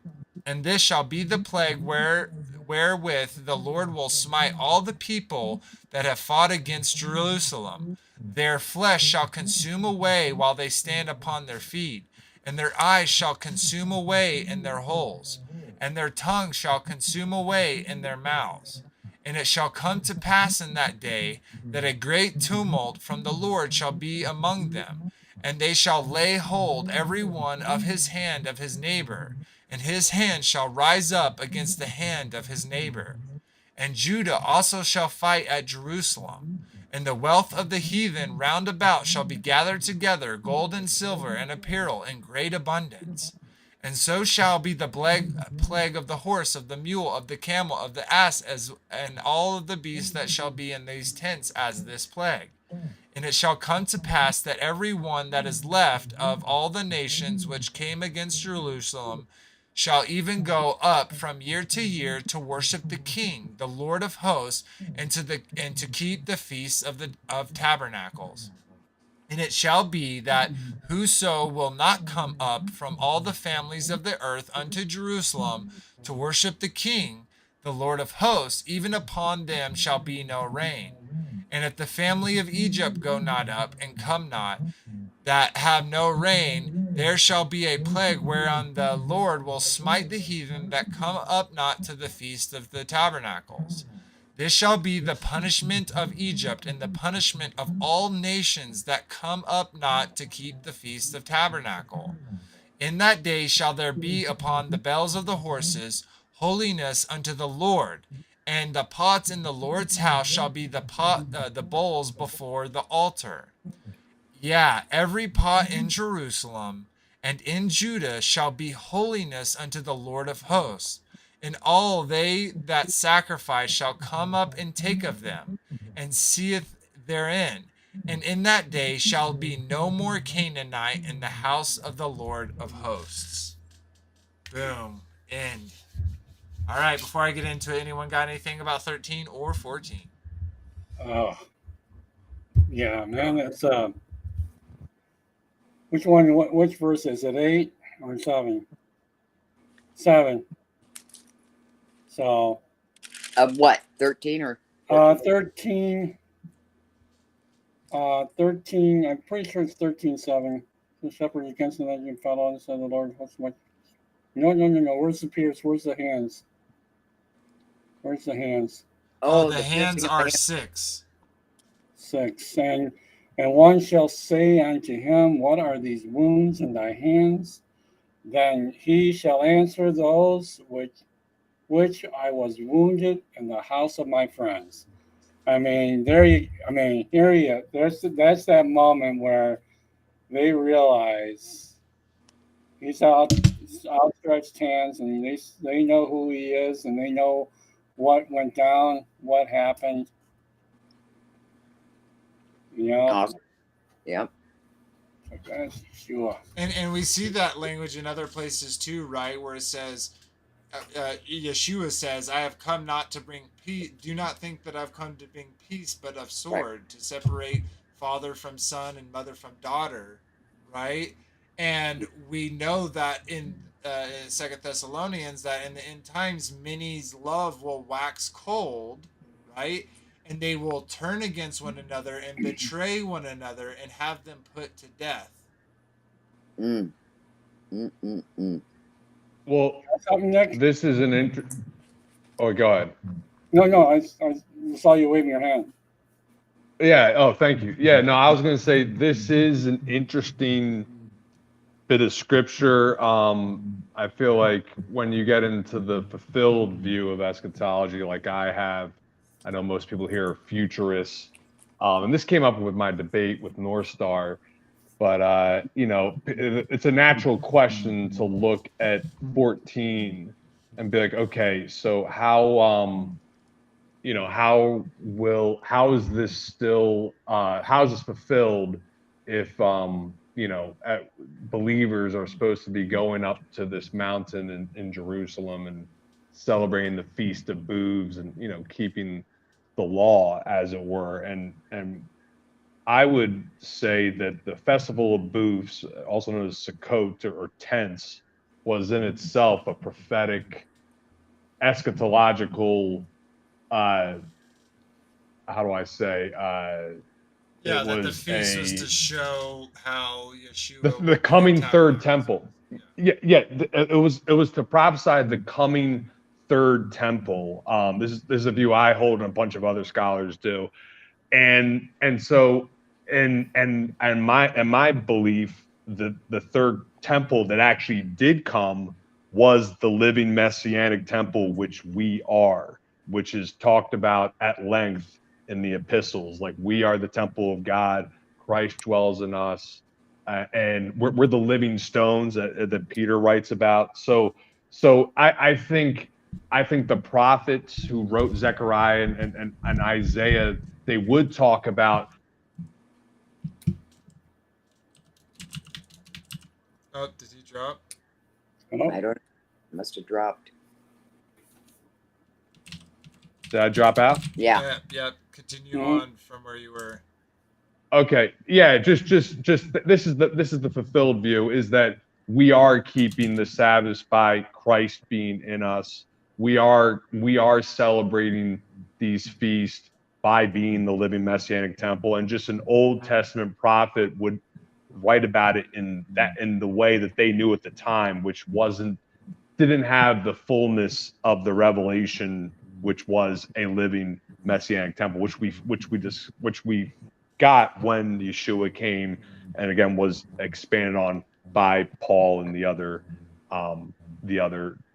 the plague wherewith the Lord will smite all the people that have fought against Jerusalem. Their flesh shall consume away while they stand upon their feet, and their eyes shall consume away in their holes, and their tongue shall consume away in their mouths. And it shall come to pass in that day that a great tumult from the Lord shall be among them, and they shall lay hold every one of his hand of his neighbor, and his hand shall rise up against the hand of his neighbor. And Judah also shall fight at Jerusalem, and the wealth of the heathen round about shall be gathered together, gold and silver and apparel in great abundance. And so shall be the plague of the horse, of the mule, of the camel, of the ass, and all of the beasts that shall be in these tents as this plague. And it shall come to pass that every one that is left of all the nations which came against Jerusalem shall even go up from year to year to worship the King, the Lord of hosts, and to keep the feasts of tabernacles. And it shall be that whoso will not come up from all the families of the earth unto Jerusalem to worship the King, the Lord of hosts, even upon them shall be no rain. And if the family of Egypt go not up and come not, that have no rain, there shall be a plague whereon the Lord will smite the heathen that come up not to the feast of the tabernacles. This shall be the punishment of Egypt and the punishment of all nations that come up not to keep the feast of tabernacle. In that day shall there be upon the bells of the horses holiness unto the Lord, and the pots in the Lord's house shall be the bowls before the altar. Yeah, every pot in Jerusalem and in Judah shall be holiness unto the Lord of hosts, and all they that sacrifice shall come up and take of them, and seeth therein. And in that day shall be no more Canaanite in the house of the Lord of hosts. Boom. End. All right, before I get into it, anyone got anything about 13 or 14? Oh, yeah, man. It's which one? Which verse is it? 8 or 7? 7. So, Of what? 13 or 14? 13. 13. I'm pretty sure it's 13:7. The shepherd against the legend fell on, said the Lord. What's my? No. Where's the pierce? Where's the hands? Where's the hands? Oh, The hands piercing of are the 6. 6. And one shall say unto him, what are these wounds in thy hands? Then he shall answer, those which I was wounded in the house of my friends. I mean, that's that moment where they realize he's outstretched hands, and they know who he is, and they know what went down, what happened. Awesome. Yep. That's sure. And we see that language in other places too, right? Where it says, Yeshua says, I have come not to bring peace. Do not think that I've come to bring peace, but of sword, right, to separate father from son and mother from daughter, right? And we know that in Second Thessalonians that in the end times, many's love will wax cold, right? And they will turn against one another and betray one another and have them put to death. Well, this is an Oh, go ahead. No, I saw you waving your hand. Yeah. Oh, thank you. Yeah. No, I was going to say this is an interesting bit of scripture. I feel like when you get into the fulfilled view of eschatology, like I have, I know most people here are futurists. And this came up with my debate with North Star, but it's a natural question to look at 14 and be like, okay, so how is this still how is this fulfilled if believers are supposed to be going up to this mountain in Jerusalem and celebrating the Feast of Booths and keeping the law, as it were. And I would say that the Festival of Booths, also known as Sukkot or tents, was in itself a prophetic eschatological how do I say? Yeah, it that the was feast was to show how Yeshua the would coming be third temple. Yeah. It was to prophesy the coming third temple. This is a view I hold and a bunch of other scholars do, and so and my belief, the third temple that actually did come was the living messianic temple, which we are, which is talked about at length in the epistles. Like, we are the temple of God, Christ dwells in us, and we're the living stones that Peter writes about. So I think the prophets who wrote Zechariah and Isaiah, they would talk about. Oh, did he drop? I don't. Must have dropped. Did I drop out? Yeah. Yep. Continue Mhm. on from where you were. Okay. Yeah, just this is the fulfilled view, is that we are keeping the Sabbath by Christ being in us. We are celebrating these feasts by being the living messianic temple, and just an Old Testament prophet would write about it in the way that they knew at the time, which didn't have the fullness of the revelation, which was a living messianic temple, which we got when Yeshua came, and again was expanded on by Paul and the other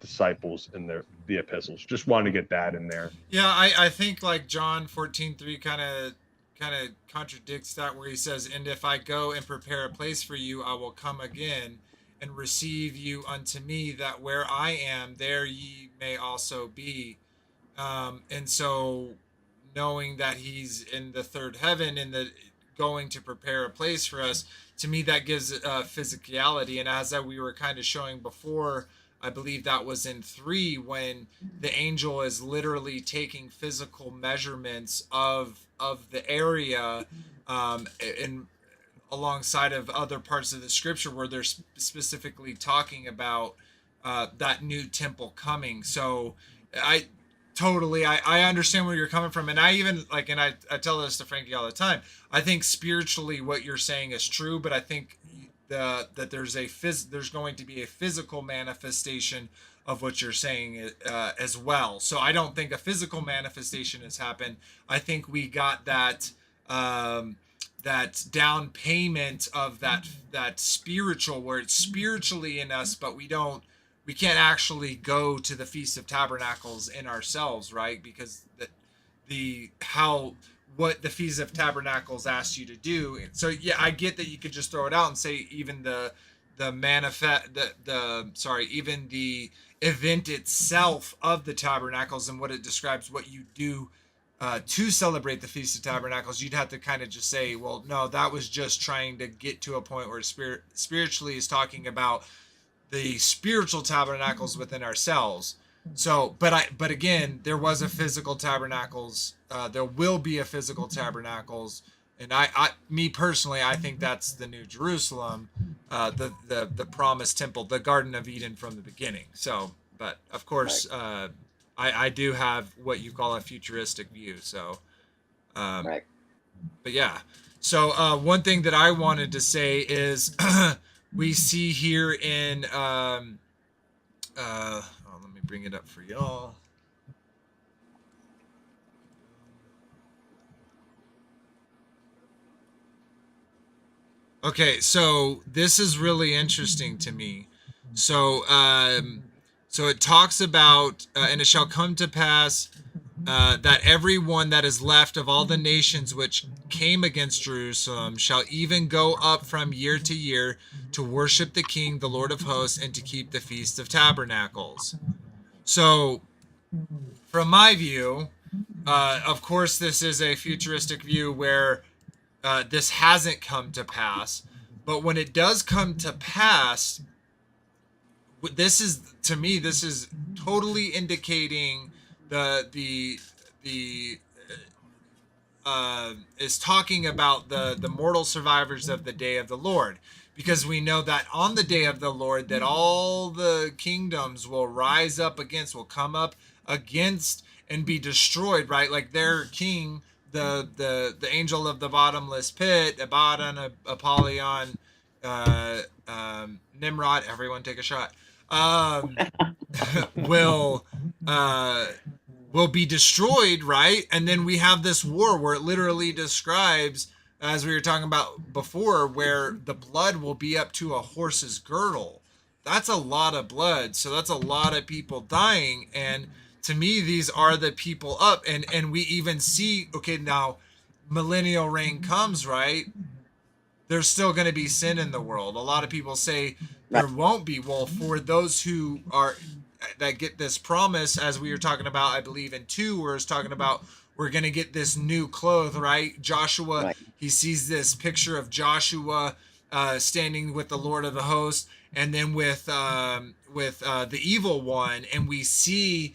disciples in the epistles. Just wanted to get that in there. Yeah, I think like John 14:3 kind of contradicts that, where he says, "And if I go and prepare a place for you, I will come again and receive you unto me, that where I am, there ye may also be." And so, knowing that he's in the third heaven and the going to prepare a place for us, to me that gives physicality. And as that we were kind of showing before, I believe that was in 3, when the angel is literally taking physical measurements of the area, and alongside of other parts of the scripture where they're specifically talking about that new temple coming. So I I understand where you're coming from, and I even like, and I tell this to Frankie all the time. I think spiritually what you're saying is true, but I think that there's going to be a physical manifestation of what you're saying as well. So I don't think a physical manifestation has happened. I think we got that down payment of that spiritual, where it's spiritually in us, but we can't actually go to the Feast of Tabernacles in ourselves, right? Because the how what the Feast of Tabernacles asks you to do. So yeah, I get that you could just throw it out and say even the manifest the sorry, even the event itself of the tabernacles and what it describes, what you do to celebrate the Feast of Tabernacles, you'd have to kind of just say, well, no, that was just trying to get to a point where spiritually is talking about the spiritual tabernacles within ourselves. So, but again, there was a physical tabernacles. There will be a physical tabernacles, and me personally, I think that's the New Jerusalem, the promised temple, the Garden of Eden from the beginning. So, but of course, I do have what you call a futuristic view. So, Right. but yeah. So one thing that I wanted to say is we see here in let me bring it up for y'all. Okay, so this is really interesting to me. So so it talks about and it shall come to pass that everyone that is left of all the nations which came against Jerusalem shall even go up from year to year to worship the King, the Lord of hosts, and to keep the Feast of Tabernacles. So, from my view, of course, this is a futuristic view where this hasn't come to pass. But when it does come to pass, this is, to me, this is totally indicating the is talking about the mortal survivors of the day of the Lord, because we know that on the day of the Lord that all the kingdoms will rise up against, will come up against and be destroyed, right? Like their king, the angel of the bottomless pit, Abaddon, Apollyon, Nimrod. Everyone take a shot. Will uh will be destroyed, right? And then we have this war where it literally describes, as we were talking about before, where the blood will be up to a horse's girdle. That's a lot of blood. So that's a lot of people dying. And to me, these are the people up. And we even see, okay, now millennial reign comes, right? There's still going to be sin in the world. A lot of people say there won't be. Well, for those who are that get this promise, as we were talking about, I believe in 2, where it's talking about we're going to get this new cloth, right? Joshua, he sees this picture of Joshua standing with the Lord of the host, and then with the evil one, and we see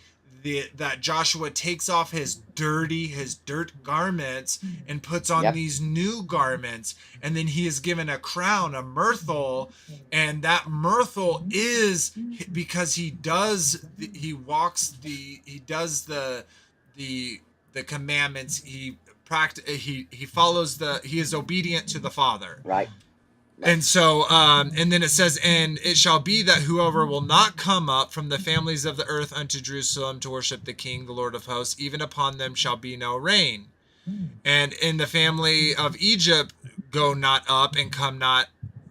that Joshua takes off his dirt garments and puts on these new garments, and then he is given a crown, a myrtle, and that myrtle is because he does the commandments. He follows he is obedient to the Father. Right. And so, and then it says, and it shall be that whoever will not come up from the families of the earth unto Jerusalem to worship the King, the Lord of hosts, even upon them shall be no rain. And in the family of Egypt go not up and come not,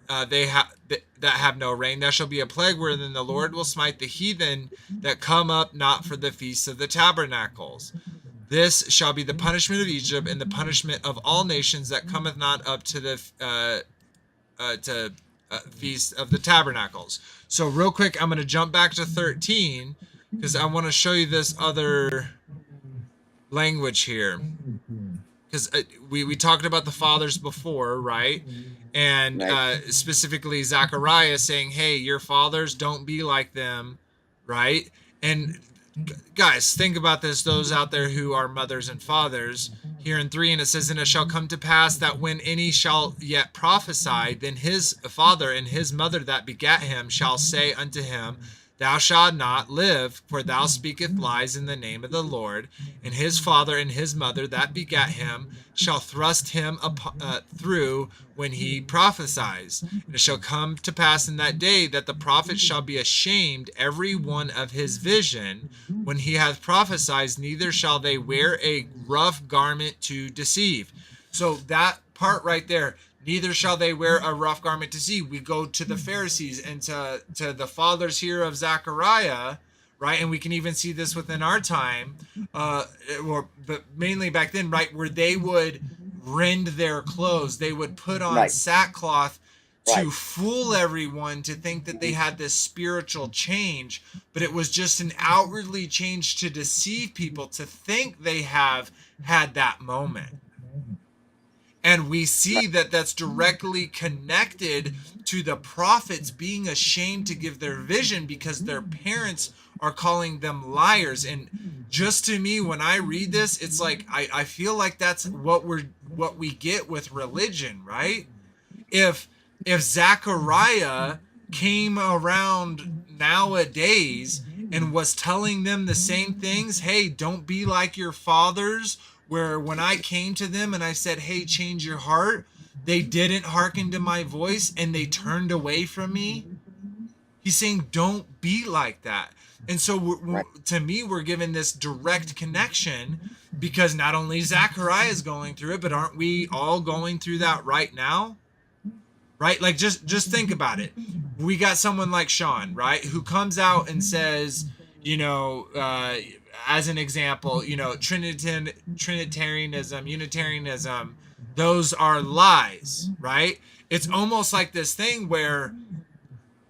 that have no rain. There shall be a plague wherein the Lord will smite the heathen that come up not for the feast of the tabernacles. This shall be the punishment of Egypt and the punishment of all nations that cometh not up to the Feast of the Tabernacles. So real quick, I'm going to jump back to 13 because I want to show you this other language here. Because we talked about the fathers before, right? And specifically Zechariah saying, hey, your fathers, don't be like them, right? And guys, think about this, those out there who are mothers and fathers. Here in 3, and it says, and it shall come to pass that when any shall yet prophesy, then his father and his mother that begat him shall say unto him, thou shalt not live, for thou speakest lies in the name of the Lord. And his father and his mother that begat him shall thrust him through when he prophesies. And it shall come to pass in that day that the prophet shall be ashamed every one of his vision when he hath prophesied, neither shall they wear a rough garment to deceive. So that part right there, neither shall they wear a rough garment to deceive. We go to the Pharisees and to the fathers here of Zechariah, right? And we can even see this within our time, but mainly back then, right, where they would rend their clothes. They would put on sackcloth to fool everyone to think that they had this spiritual change, but it was just an outwardly change to deceive people to think they have had that moment. And we see that that's directly connected to the prophets being ashamed to give their vision because their parents are calling them liars. And just to me, when I read this, it's like I feel like that's what we get with religion, right? If Zechariah came around nowadays and was telling them the same things, hey, don't be like your fathers, where when I came to them and I said, hey, change your heart, they didn't hearken to my voice and they turned away from me. He's saying, don't be like that. And so to me, we're given this direct connection because not only Zechariah is going through it, but aren't we all going through that right now? Right? Like, just think about it. We got someone like Sean, right, who comes out and says, you know, as an example, you know, Trinitarianism, Unitarianism, those are lies, right? It's almost like this thing where,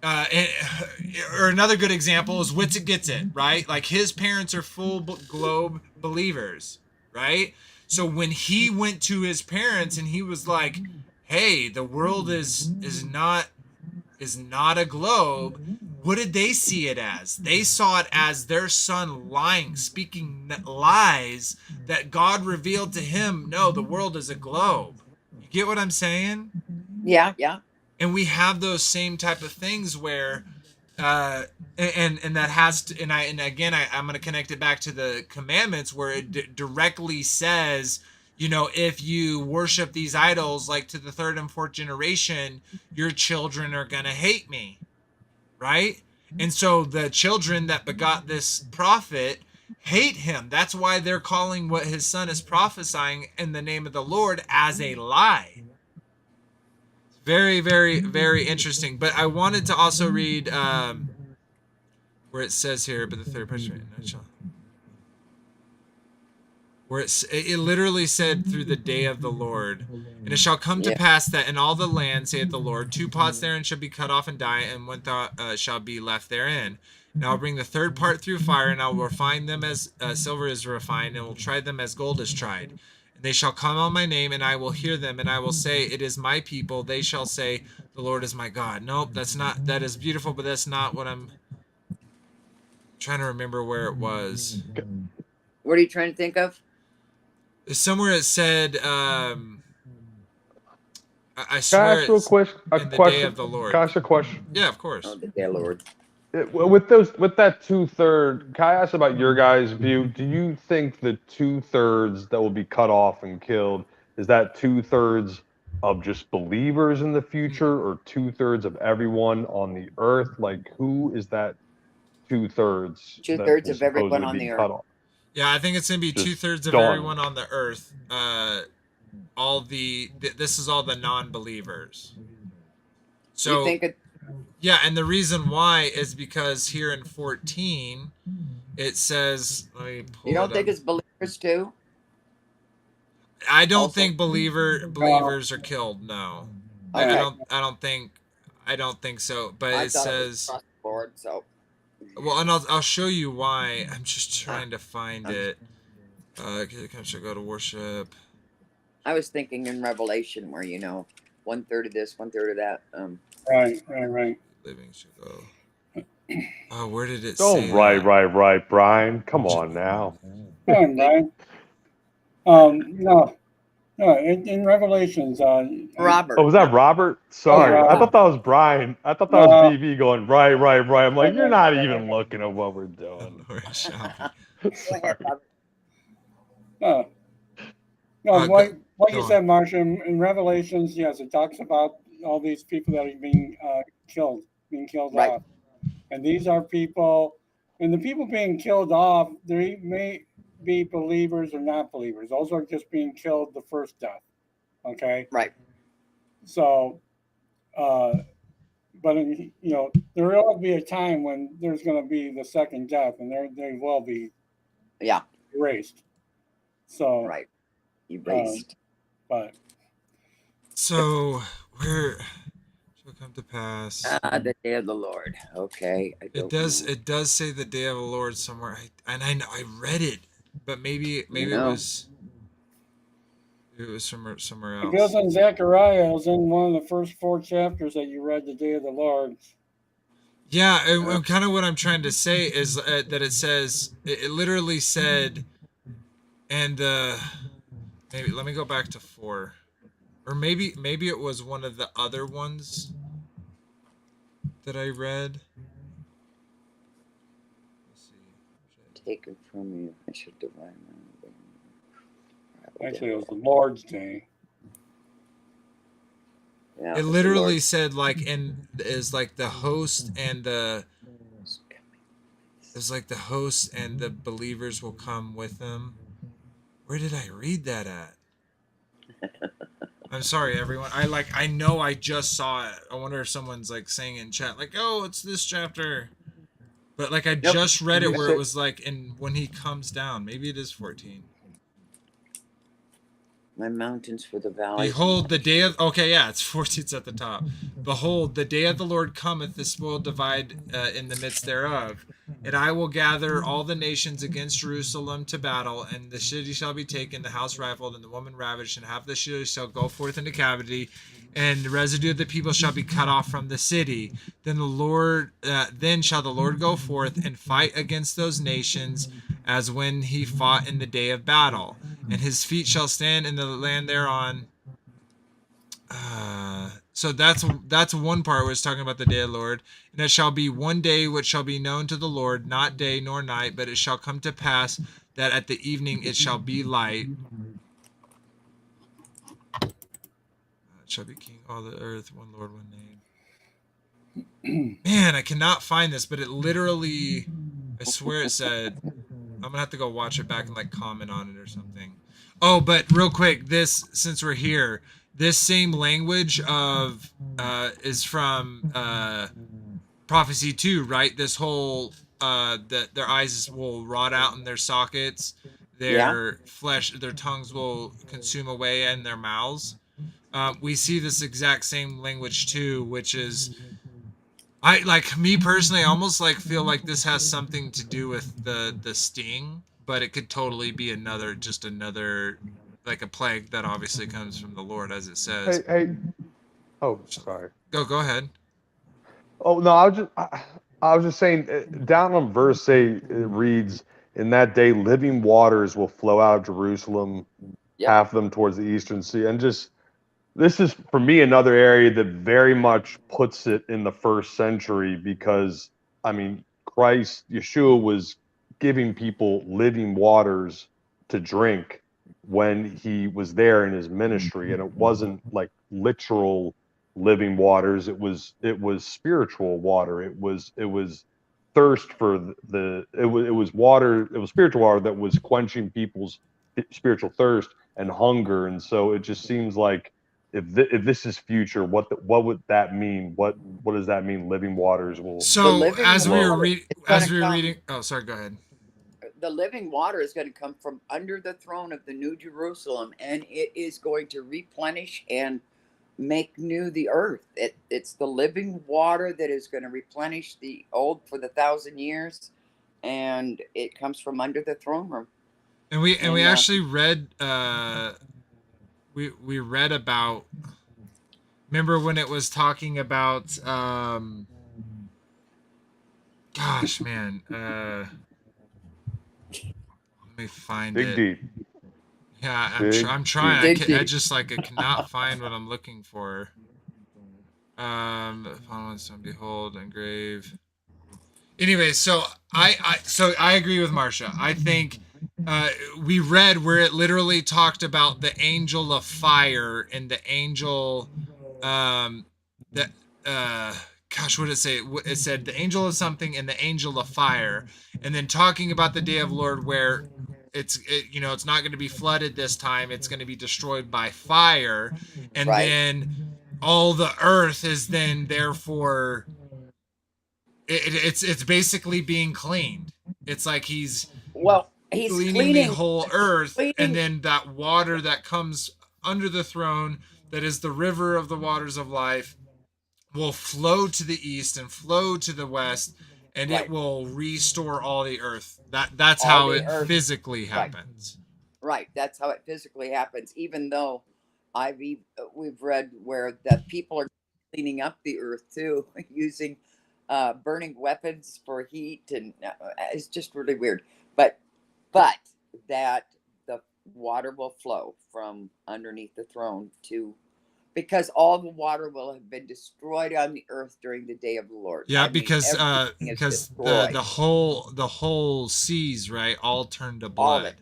or another good example is Witsit Gets It, right? Like his parents are full globe believers, right? So when he went to his parents and he was like, hey, the world is not a globe, what did they see it as? They saw it as their son lying, speaking lies that God revealed to him. No, the world is a globe. You get what I'm saying? Yeah. And we have those same type of things where, and that has to, and again, I'm going to connect it back to the commandments where it directly says, you know, if you worship these idols, like to the 3rd and 4th generation, your children are going to hate me. Right? And so the children that begot this prophet hate him. That's why they're calling what his son is prophesying in the name of the Lord as a lie. Very, very, very interesting. But I wanted to also read where it says here, but the third person, where it literally said through the day of the Lord. And it shall come to pass that in all the land, saith the Lord, 2 pots therein shall be cut off and die, and 1 thought shall be left therein. And I'll bring the 3rd part through fire, and I will refine them as silver is refined, and will try them as gold is tried. And they shall come on my name, and I will hear them, and I will say, it is my people. They shall say, the Lord is my God. Nope, that is beautiful, but that's not what I'm trying to remember where it was. What are you trying to think of? Somewhere it said, I Can I swear ask you it's a in the day question? of the Can Lord. I ask you a question? Yeah, of Oh, course. the dear Lord. With that 2/3, can I ask about your guys' view? Do you think the 2/3 that will be cut off and killed is that 2/3 of just believers in the future, or 2/3 of everyone on the earth? Like, who is that 2/3 that 2/3 will of everyone supposedly on be the earth. cut off? Yeah, I think it's gonna be Just 2/3 of done. everyone on the earth. This is all the non-believers. You So think it? yeah, and the reason why is because here in 14 it says, let me You pull don't it think up. it's believers too? I don't Also, think believers are killed. No, I okay. Yeah. don't. I don't think so. But I it thought it was says, across the board. So well, and I'll show you why. I'm just ah, trying to find I'm, it. Should go to worship. I was thinking in Revelation where 1/3 of this, 1/3 of that. Right. Living should go. Oh, where did it Don't say that? right, Brian. Come on now. Come on, Brian. No. In Revelations, Robert, Oh, was no, that Robert? oh, yeah, Sorry. I Robert. thought that was Brian. I thought that was No, BB going, right. I'm like, you're not even right. looking at what we're The doing. Lord shall be. Go ahead, Sorry. Robert. No, no, Go, like go you on. said, Marsha, in Revelations, yes, it talks about all these people that are being killed Right. off. And these are people, and the people being killed off, they may be believers or not believers. Those are just being killed the first death. Okay. Right. So, uh, but there will be a time when there's going to be the second death, and they will be Yeah. erased. So, Right. um, Erased. but So where shall come to pass? The day of the Lord. Okay. I don't know. It does say the day of the Lord somewhere. I know I read it, but You it know. was somewhere it goes else. in Zechariah. It was in one of the first 4 chapters that you read, the day of the Lord. Yeah, Uh, and kind of what I'm trying to say is that it says it literally said, and maybe let me go back to 4, or maybe it was one of the other ones that I read. Let's see. take it from you. I should divide Actually, it was the Lord's day. Yeah, It it's the literally Lord. said like, and is like the host and the is like the host and the believers will come with them. Where did I read that at? I'm sorry, everyone. I know I just saw it. I wonder if someone's like saying in chat, like, "Oh, it's this chapter." But like I Nope. just read Did it you where it say? was like, and when he comes down, maybe it is 14. My mountains for the valleys. Behold, the day of okay, yeah, it's 14. It's at the top. Behold, the day of the Lord cometh; the spoil divide in the midst thereof. And I will gather all the nations against Jerusalem to battle, and the city shall be taken, the house rifled, and the woman ravished, and half the city shall go forth into captivity, and the residue of the people shall be cut off from the city. Then shall the Lord go forth and fight against those nations, as when he fought in the day of battle, and his feet shall stand in the land thereon. So that's one part where it's talking about the day of the Lord. And it shall be one day which shall be known to the Lord, not day nor night, but it shall come to pass that at the evening it shall be light. It shall be king all the earth, one Lord, one name. Man, I cannot find this, but it literally, I swear it said, I'm gonna have to go watch it back and like comment on it or something. Oh, but real quick, this since we're here, this same language of is from prophecy 2, right? This whole that their eyes will rot out in their sockets, Yeah. their flesh, their tongues will consume away in their mouths. We see this exact same language too, which is I like me personally. I almost like feel like this has something to do with the sting, but it could totally be another like a plague that obviously comes from the Lord, as it says. Hey. Oh, sorry. Go ahead. Oh no, I was just saying, down on verse 8, it reads, "In that day, living waters will flow out of Jerusalem, Yep. half of them towards the eastern sea." And just, this is, for me, another area that very much puts it in the first century because, I mean, Yeshua was giving people living waters to drink when he was there in his ministry. And it wasn't like literal living waters. It was spiritual water. It was thirst for it was water. It was spiritual water that was quenching people's spiritual thirst and hunger. And so it just seems like, if this is future, what would that mean? What does that mean? Living waters will. So as we were come, reading, oh, sorry, go ahead. The living water is going to come from under the throne of the New Jerusalem, and it is going to replenish and make new the earth. It's the living water that is going to replenish the old for the 1,000 years, and it comes from under the throne room. And we actually read we read about, remember when it was talking about gosh, man, let me find Dig it. deep. Yeah, I'm trying. I just I cannot find what I'm looking for. Behold, engrave. Anyway, so I agree with Marcia. I think we read where it literally talked about the angel of fire and the angel that gosh, what did it say? It said the angel of something and the angel of fire, and then talking about the day of Lord where it's not going to be flooded this time. It's going to be destroyed by fire, and then all the earth is then therefore it's basically being cleaned. It's like he's cleaning the whole earth, and then that water that comes under the throne, that is the river of the waters of life, will flow to the east and flow to the west, and it will restore all the earth. That's how it physically happens. Right, that's how it physically happens. Even though we've read where the people are cleaning up the earth too, using burning weapons for heat, and it's just really weird. But that the water will flow from underneath the throne because all the water will have been destroyed on the earth during the day of the Lord. Yeah, because the whole seas, right, all turn to blood.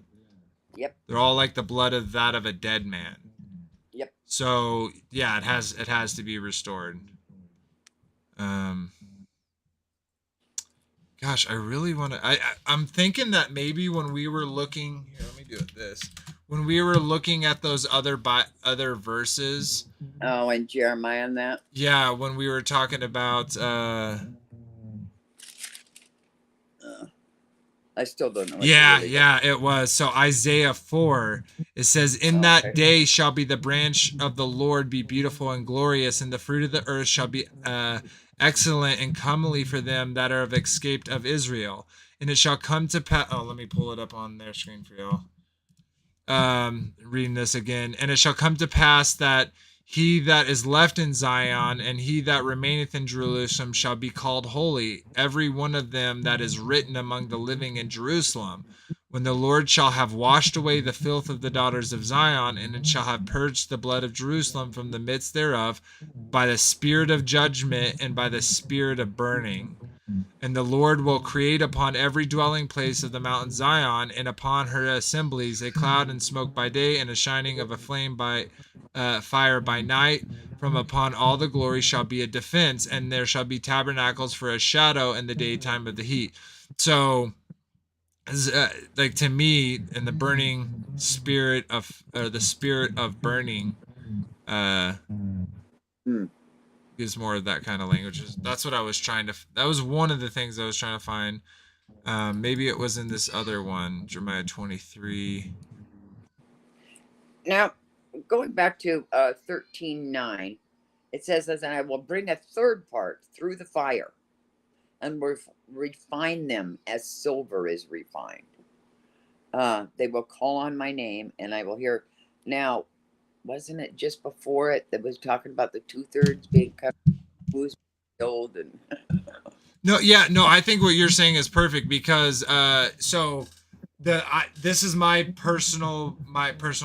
Yep. They're all like the blood of that of a dead man. Yep. So yeah, it has to be restored. Gosh, I really want to. I'm thinking that maybe when we were looking here, let me do it this. When we were looking at those other verses. Oh, and Jeremiah and that. Yeah, when we were talking about. I still don't know. Yeah, it was. So Isaiah 4, it says, "In that day shall be the branch of the Lord be beautiful and glorious, and the fruit of the earth shall be excellent and comely for them that are escaped of Israel. And it shall come to pass." Oh, let me pull it up on their screen for y'all. Reading this again. "And it shall come to pass that he that is left in Zion and he that remaineth in Jerusalem shall be called holy, every one of them that is written among the living in Jerusalem. When the Lord shall have washed away the filth of the daughters of Zion, and it shall have purged the blood of Jerusalem from the midst thereof, by the spirit of judgment and by the spirit of burning. And the Lord will create upon every dwelling place of the mountain Zion, and upon her assemblies, a cloud and smoke by day, and a shining of a flame by fire by night. From upon all the glory shall be a defense, and there shall be tabernacles for a shadow in the daytime of the heat." So, like, to me, in the burning spirit of, or the spirit of burning, gives more of that kind of language. That's what I was trying to. That was one of the things I was trying to find. Maybe it was in this other one, Jeremiah 23. Now, going back to 13:9, it says, "And I will bring a third part through the fire, and will refine them as silver is refined. They will call on my name, and I will hear." Now, wasn't it just before it that was talking about the 2/3 being cut, who's killed, and No, yeah, no, I think what you're saying is perfect because so this is my personal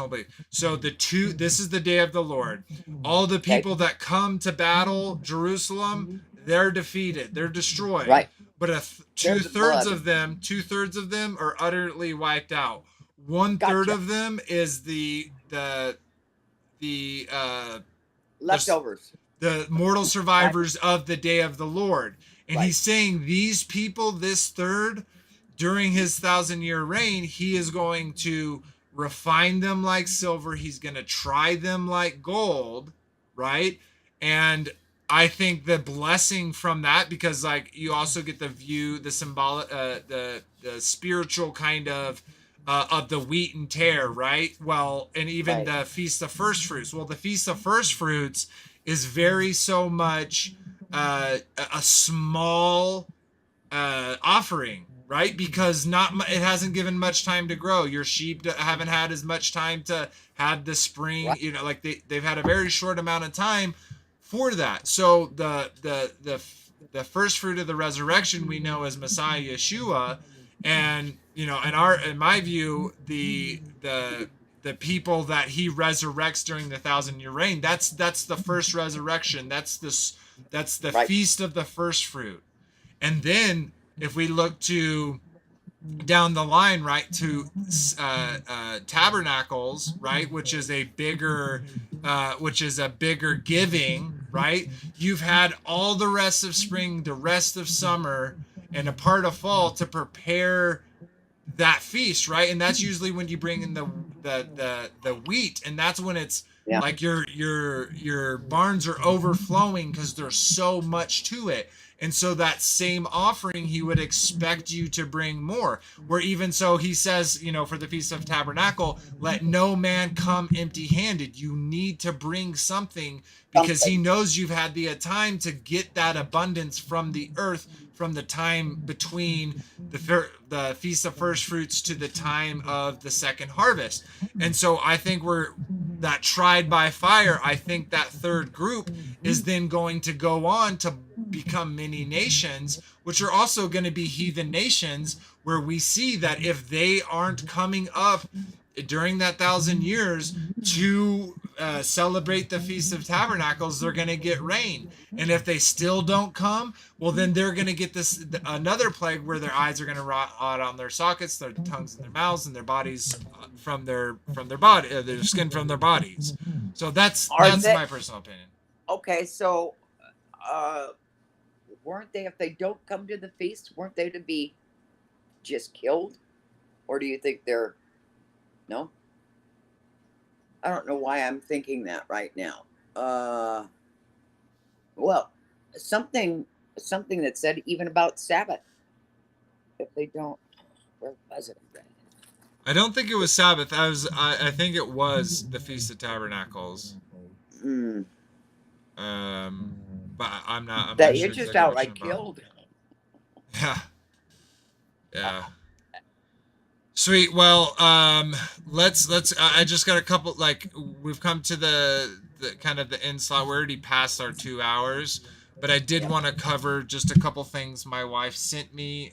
belief. So this is the day of the Lord. All the Okay. people that come to battle Jerusalem, they're defeated, they're destroyed. Right. But There's the blood. two thirds of them are utterly wiped out. One third Gotcha. of them is the Leftovers. the mortal survivors of the day of the Lord. And Right. he's saying these people, this third, during his 1,000-year reign, he is going to refine them like silver. He's going to try them like gold, right? And I think the blessing from that, because like you also get the view, the symbolic, the spiritual kind of the wheat and tare, right? Well, and even Right. the Feast of First Fruits. Well, the Feast of First Fruits is very so much a small offering, right? Because it hasn't given much time to grow. Your sheep haven't had as much time to have the spring. Right. You know, like they've had a very short amount of time for that. So the first fruit of the resurrection we know as Messiah Yeshua, and you know, in my view, the people that he resurrects during the 1,000-year reign, that's the first resurrection. That's the Right. feast of the first fruit. And then if we look to down the line, right, to tabernacles, right, which is a bigger giving, right? You've had all the rest of spring, the rest of summer, and a part of fall to prepare that feast, right? And that's usually when you bring in the wheat, and that's when it's like your barns are overflowing because there's so much to it. And so that same offering, he would expect you to bring more. Where even so, he says, you know, for the Feast of Tabernacle, let no man come empty handed. You need to bring something because he knows you've had the time to get that abundance from the earth from the time between the Feast of First Fruits to the time of the second harvest. And so I think we're that tried by fire. I think that third group is then going to go on to become many nations, which are also going to be heathen nations, where we see that if they aren't coming up during that 1,000 years to celebrate the Feast of Tabernacles, they're going to get rain. And if they still don't come, well, then they're going to get this another plague where their eyes are going to rot out on their sockets, their tongues in their mouths, and their bodies from their body, their skin from their bodies. So that's my personal opinion. Okay, so weren't they, if they don't come to the feast, weren't they to be just killed? Or do you think they're no? I don't know why I'm thinking that right now. Well, something that said even about Sabbath. If they don't, where was it? I don't think it was Sabbath. I think it was the Feast of Tabernacles. But I'm not. That you're just outright killed. Yeah. Sweet. Well, let's. I just got a couple. Like we've come to the kind of the end slot. We're already past our 2 hours, but I did want to cover just a couple things my wife sent me,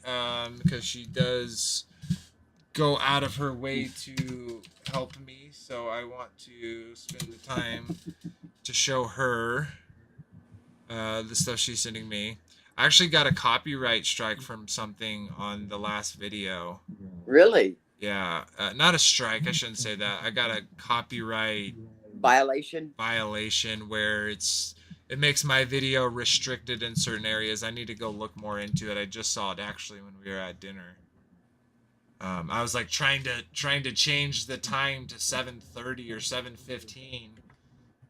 because she does go out of her way to help me. So I want to spend the time to show her the stuff she's sending me. I actually got a copyright strike from something on the last video. Really? Yeah, not a strike. I shouldn't say that. I got a copyright violation where it makes my video restricted in certain areas. I need to go look more into it. I just saw it actually when we were at dinner. I was like trying to change the time to 7:30 or 7:15.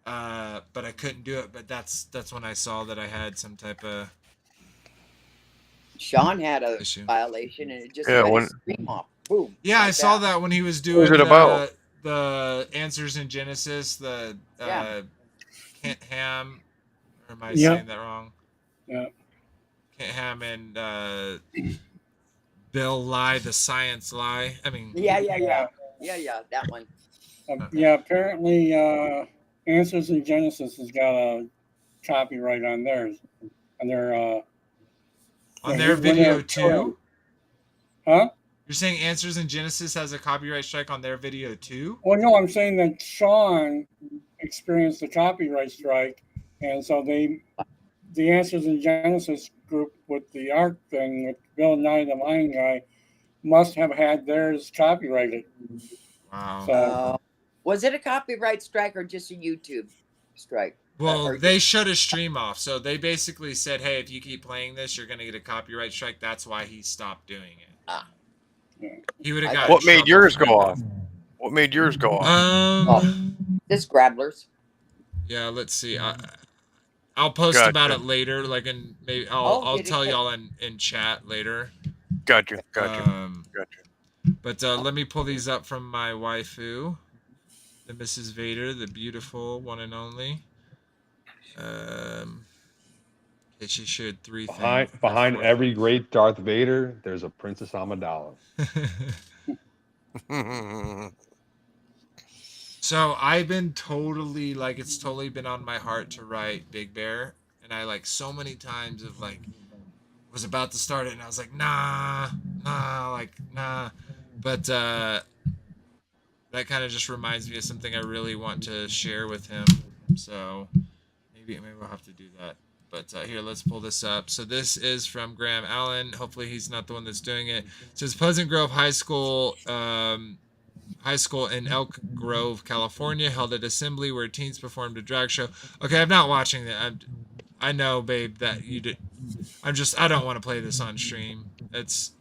But I couldn't do it. But that's when I saw that I had some type of. Sean had a issue. Violation, and it just went stream off. Boom. Yeah, like I saw that when he was doing the answers in Genesis. The Kent Ham, or am I saying that wrong? Yeah. Kent Ham and Bill Lie, the science lie. I mean. Yeah. That one. Apparently, Answers in Genesis has got a copyright on theirs, on their On Yeah, their he wouldn't video have too? Huh? You're saying Answers in Genesis has a copyright strike on their video too? Well, no, I'm saying that Sean experienced a copyright strike, and so the Answers in Genesis group with the art thing with Bill Nye the Lion Guy must have had theirs copyrighted. Wow. So Was it a copyright strike or just a YouTube strike? Well, Or they shut his stream off. So they basically said, hey, if you keep playing this, you're going to get a copyright strike. That's why he stopped doing it. yeah. He would have I got thought- in What made trouble yours for go that. off? What made yours go off? Just Grabblers. Yeah, let's see. I'll post about Gotcha. it later. Like, in maybe I'll did it tell get- y'all in chat later. Gotcha. But let me pull these up from my waifu, the Mrs. Vader, the beautiful one and only. Okay, she shared three things. Behind every great Darth Vader, there's a Princess Amidala. So I've been totally like, it's totally been on my heart to write Big Bear, and I like so many times of like was about to start it and I was like nah, but that kind of just reminds me of something I really want to share with him. So maybe we'll have to do that. But here, let's pull this up. So this is from Graham Allen. Hopefully he's not the one that's doing it. It says Pleasant Grove High School in Elk Grove, California, held an assembly where teens performed a drag show. Okay, I'm not watching that. I know, babe, that you did. I don't want to play this on stream. It's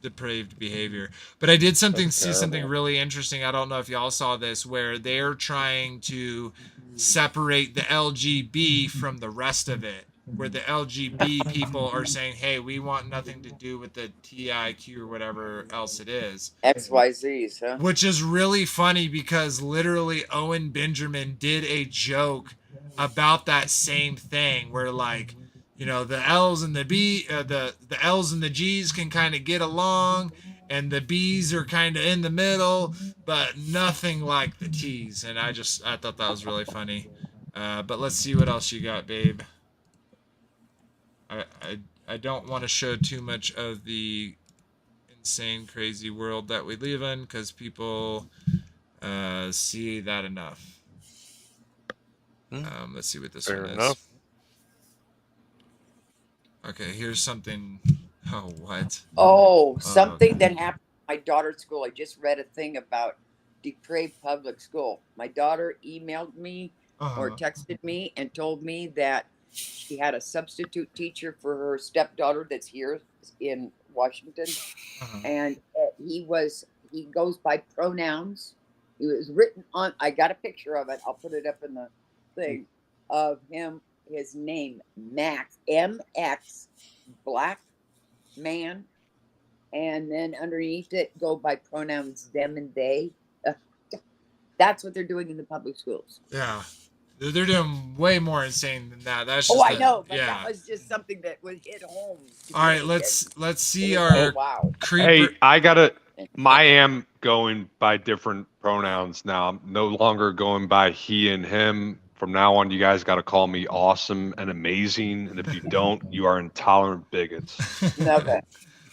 depraved behavior. But I did see something really interesting. I don't know if y'all saw this, where they're trying to separate the LGB from the rest of it. Where the LGB people are saying, hey, we want nothing to do with the TIQ or whatever else it is. XYZs, huh? Which is really funny because literally Owen Benjamin did a joke about that same thing where like, you know, the L's and the the L's and the G's can kind of get along and the B's are kind of in the middle, but nothing like the T's. And I thought that was really funny. But let's see what else you got, babe. I don't want to show too much of the insane, crazy world that we live in because people see that enough. Let's see what this Fair one enough. is. Okay, here's something. Oh, what? Oh, something that happened at my daughter's school. I just read a thing about depraved public school. My daughter emailed me or texted me and told me that she had a substitute teacher for her stepdaughter that's here in Washington, and he goes by pronouns. He was written on. I got a picture of it. I'll put it up in the thing of him. His name Max MX, black man, and then underneath it go by pronouns them and they. That's what they're doing in the public schools. Yeah. They're doing way more insane than that. That's just I know, but that was just something that would hit home. All right, let's see our creeper. Hey, I am going by different pronouns now. I'm no longer going by he and him. From now on, you guys got to call me awesome and amazing. And if you don't, you are intolerant bigots. Okay.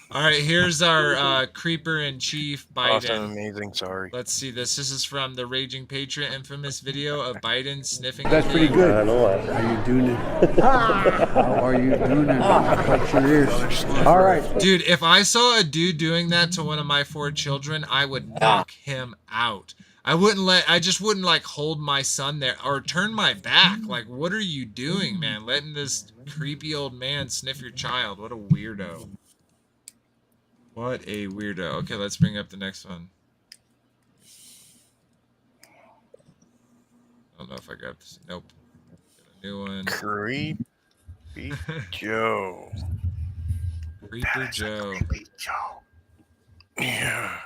All right, here's our creeper in chief, Biden. Awesome, amazing. Sorry. Let's see this. This is from the Raging Patriot infamous video of Biden sniffing. That's pretty good. I know. How you doing it? How are you doing it? Touch your ears. All right. Dude, if I saw a dude doing that to one of my 4 children, I would knock him out. I just wouldn't like hold my son there or turn my back. Like, what are you doing, man? Letting this creepy old man sniff your child. What a weirdo. What a weirdo. Okay, let's bring up the next one. I don't know if I grabbed this. Nope. Got a new one. Creepy Joe. Creeper Joe. Creepy Joe. Yeah.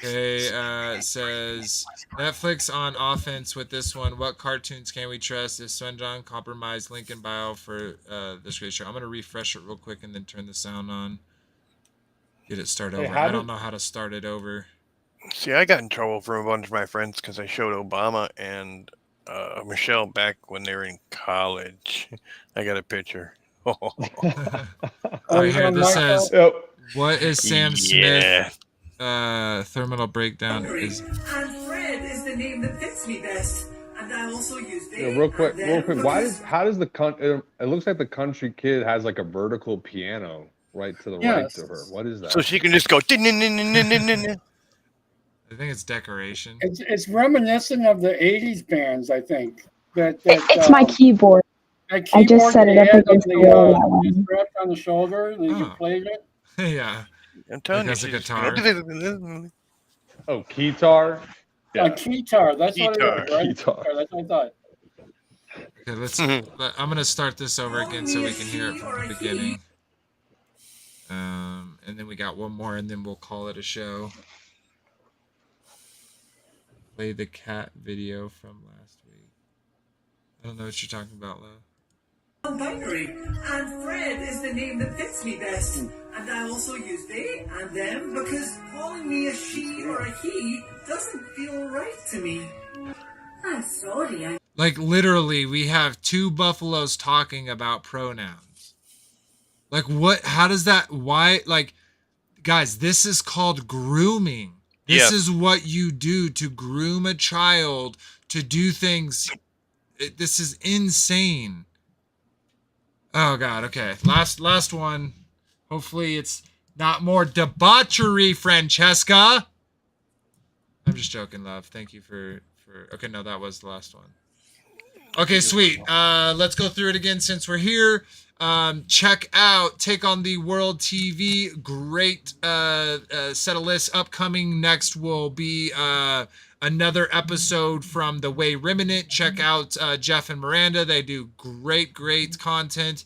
Okay, it says Netflix on offense with this one. What cartoons can we trust? Is Swenjon compromised? Link in bio for this great show. I'm going to refresh it real quick and then turn the sound on. Get it start over. I don't know how to start it over. See, I got in trouble from a bunch of my friends because I showed Obama and Michelle back when they were in college. I got a picture. All right, here. This says, "What is Sam Smith? Terminal breakdown is." And Fred is the name that fits me best. And I also use they. Real quick. How does the it looks like the country kid has like a vertical piano right to the right to her. What is that? So she can just go. I think it's decoration. It's reminiscent of the '80s bands, I think. It's my keyboard. I just set it up against the wall that way. Strap on the shoulder, and you played it. Yeah. I'm telling you, a guitar. Oh, keytar. Yeah. A keytar. That's what it is, right? Keytar. That's what I thought. Okay, I'm gonna start this over again so we can hear it from the beginning. And then we got one more, and then we'll call it a show. Play the cat video from last week. I don't know what you're talking about, Lo. Non-binary, and Fred is the name that fits me best. And I also use they and them because calling me a she or a he doesn't feel right to me. I'm sorry. Like, literally, we have two buffaloes talking about pronouns. Like, what? How does that? Why? Like, guys, this is called grooming. This is what you do to groom a child to do things. This is insane. Oh God. Okay. Last one. Hopefully it's not more debauchery, Francesca. I'm just joking, love. Thank you for. Okay, no, that was the last one. Okay, sweet. Let's go through it again since we're here. Check out Take on the World TV. Great set of lists. Upcoming next will be another episode from The Way Remnant. Check out Jeff and Miranda. They do great content.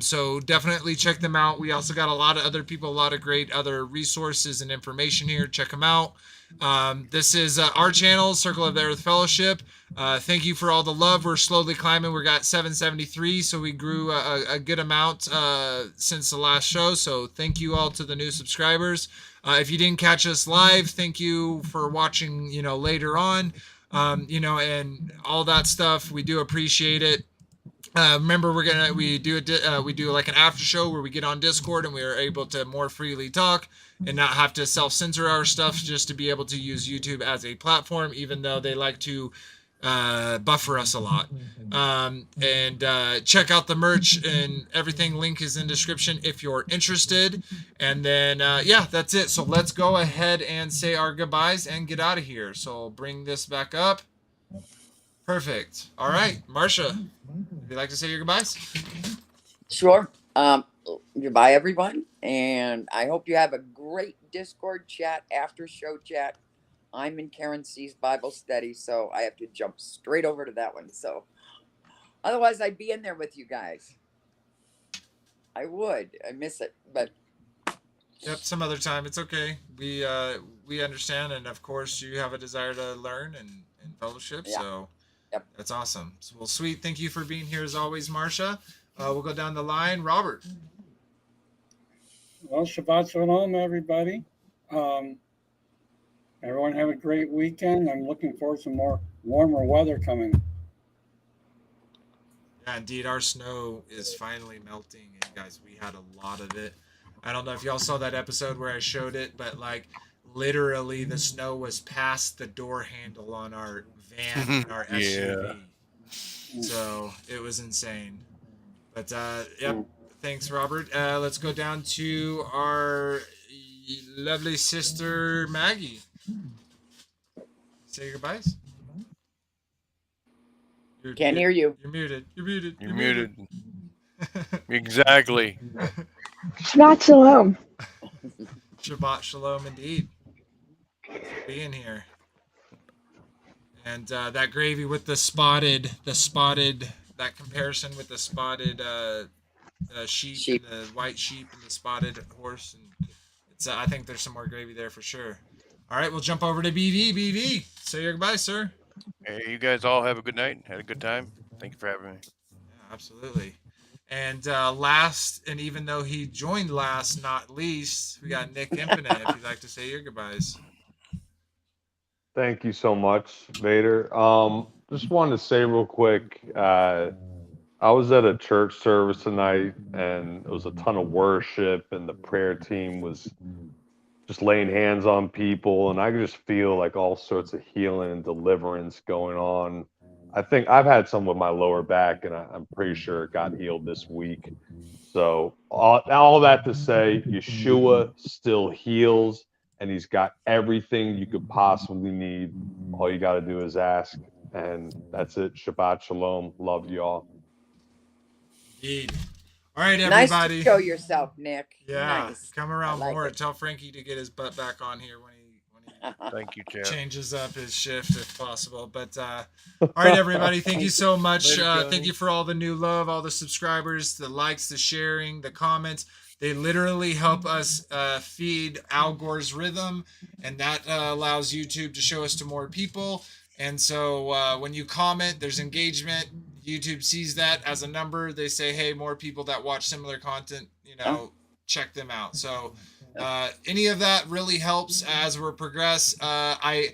So definitely check them out. We also got a lot of other people, a lot of great other resources and information here. Check them out. This is our channel, Circle of the Earth Fellowship. Thank you for all the love. We're slowly climbing. We got 773, so we grew a good amount since the last show. So thank you all to the new subscribers. If you didn't catch us live, thank you for watching, later on, and all that stuff. We do appreciate it. Remember, we do like an after show where we get on Discord and we are able to more freely talk and not have to self-censor our stuff just to be able to use YouTube as a platform, even though they like to buffer us a lot. And check out the merch and everything. Link is in description if you're interested. And then that's it. So let's go ahead and say our goodbyes and get out of here. So I'll bring this back up. Perfect. All right, Marcia, would you like to say your goodbyes? Sure. Goodbye, everyone. And I hope you have a great Discord chat, after show chat. I'm in Karen C's Bible study, so I have to jump straight over to that one. So otherwise, I'd be in there with you guys. I would. I miss it, but. Yep, some other time. It's okay. We understand, and of course, you have a desire to learn and fellowship. Yeah. So. Yep. That's awesome. So, well, sweet. Thank you for being here as always, Marcia. We'll go down the line. Robert. Well, Shabbat Shalom, everybody. Everyone have a great weekend. I'm looking forward to some more warmer weather coming. Yeah, indeed. Our snow is finally melting. And guys, we had a lot of it. I don't know if y'all saw that episode where I showed it, but like literally the snow was past the door handle on our van and our SUV. So it was insane. But yep, thanks, Robert. Let's go down to our lovely sister Maggie. Say your goodbyes. Can't hear you. You're muted. You're muted. Exactly. Shabbat Shalom. Shabbat Shalom indeed. Being here. And that gravy with the spotted, that comparison with the spotted sheep. And the white sheep and the spotted horse. And it's I think there's some more gravy there for sure. All right, we'll jump over to BV. BV, say your goodbye, sir. Hey, you guys all have a good night. Had a good time. Thank you for having me. Yeah, absolutely. And last, and even though he joined last, not least, we got Nick Infinite. If you'd like to say your goodbyes. Thank you so much, Vader. Just wanted to say real quick, I I was at a church service tonight, and it was a ton of worship, and the prayer team was just laying hands on people, and I could just feel like all sorts of healing and deliverance going on. I think I've had some with my lower back, and I'm pretty sure it got healed this week. So all that to say, Yeshua still heals, and he's got everything you could possibly need. All you got to do is ask, and that's it. Shabbat shalom. Love you all. Indeed. All right, Nice everybody. to show yourself, Nick. Yeah, Nice. come around I like more. it. Tell Frankie to get his butt back on here when he Thank you, Chad. changes up his shift if possible. But all right, everybody, thank you so much. Thank you for all the new love, all the subscribers, the likes, the sharing, the comments. They literally help us feed Al Gore's rhythm, and that allows YouTube to show us to more people. And so when you comment, there's engagement. YouTube sees that as a number. They say, hey, more people that watch similar content, check them out. So any of that really helps as we progress. I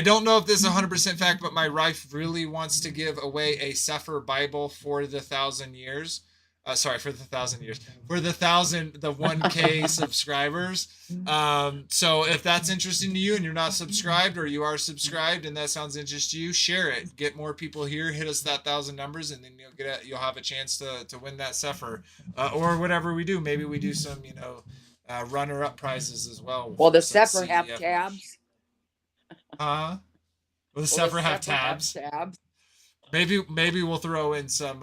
don't know if this is 100% fact, but my wife really wants to give away a Sefer Bible for the 1,000 years. For the 1K subscribers. So if that's interesting to you and you're not subscribed, or you are subscribed and that sounds interesting to you, share it. Get more people here. Hit us that 1,000 numbers, and then you'll have a chance to win that Sefer, or whatever we do. Maybe we do some runner-up prizes as well. Will the Sefer have tabs? Will the Sefer have tabs? Maybe we'll throw in some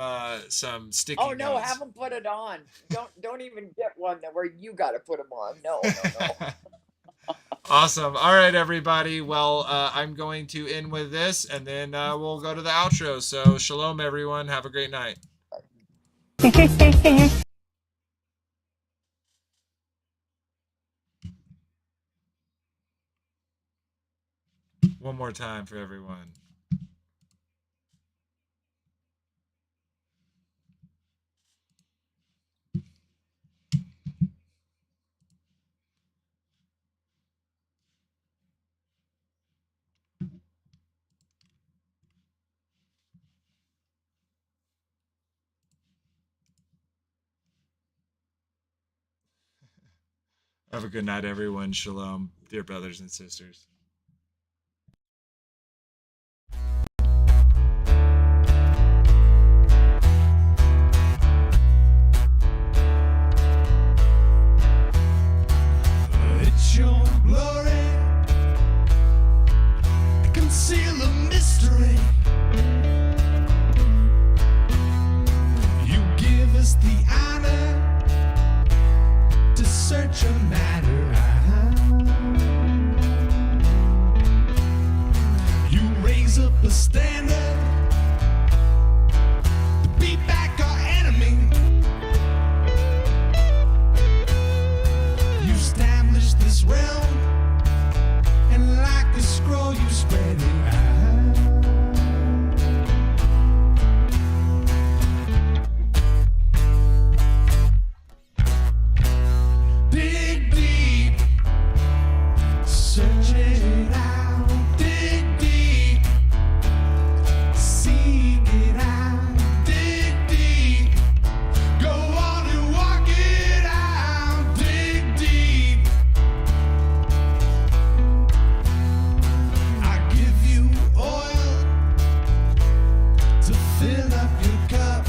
sticky. Oh no, notes. have them put it on. Don't even get one where you got to put them on. No. Awesome. All right, everybody. Well, I'm going to end with this, and then we'll go to the outro. So shalom, everyone. Have a great night. One more time for everyone. Have a good night, everyone. Shalom, dear brothers and sisters. It's your glory, conceal the mystery. You give us the honor to search a matter out. You raise up a standard to beat back our enemy. You establish this realm, and like a scroll you spread it out. Dig deep, search it out. Dig deep, seek it out. Dig deep, go on and walk it out. Dig deep, I give you oil to fill up your cup.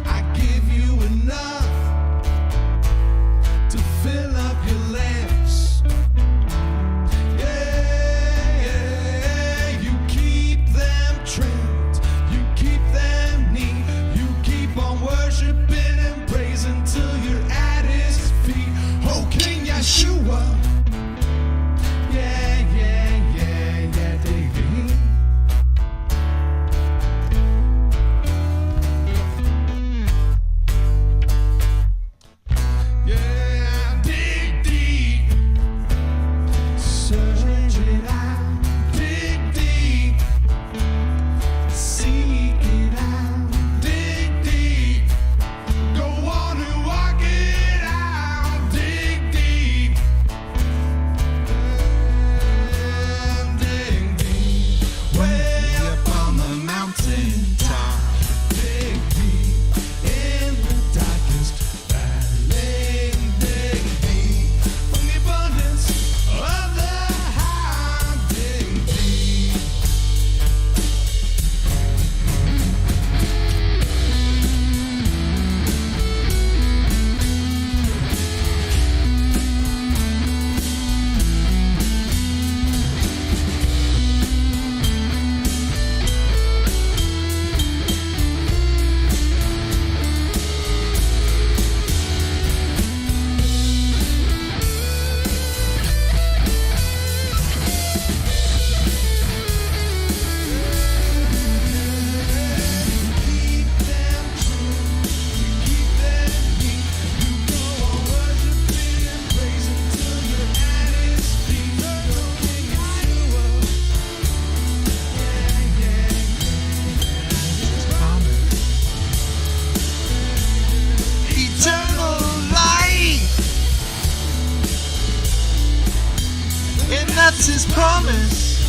I give you enough to fill up your lamps. Yeah, you keep them trimmed, you keep them neat, you keep on worshiping and praising till you're at his feet. Oh, King Yeshua. Yeah, David. Yeah, dig deep, search it out. Dig deep, seek it out. Dig deep, go on and walk it out. Dig deep, that's his promise.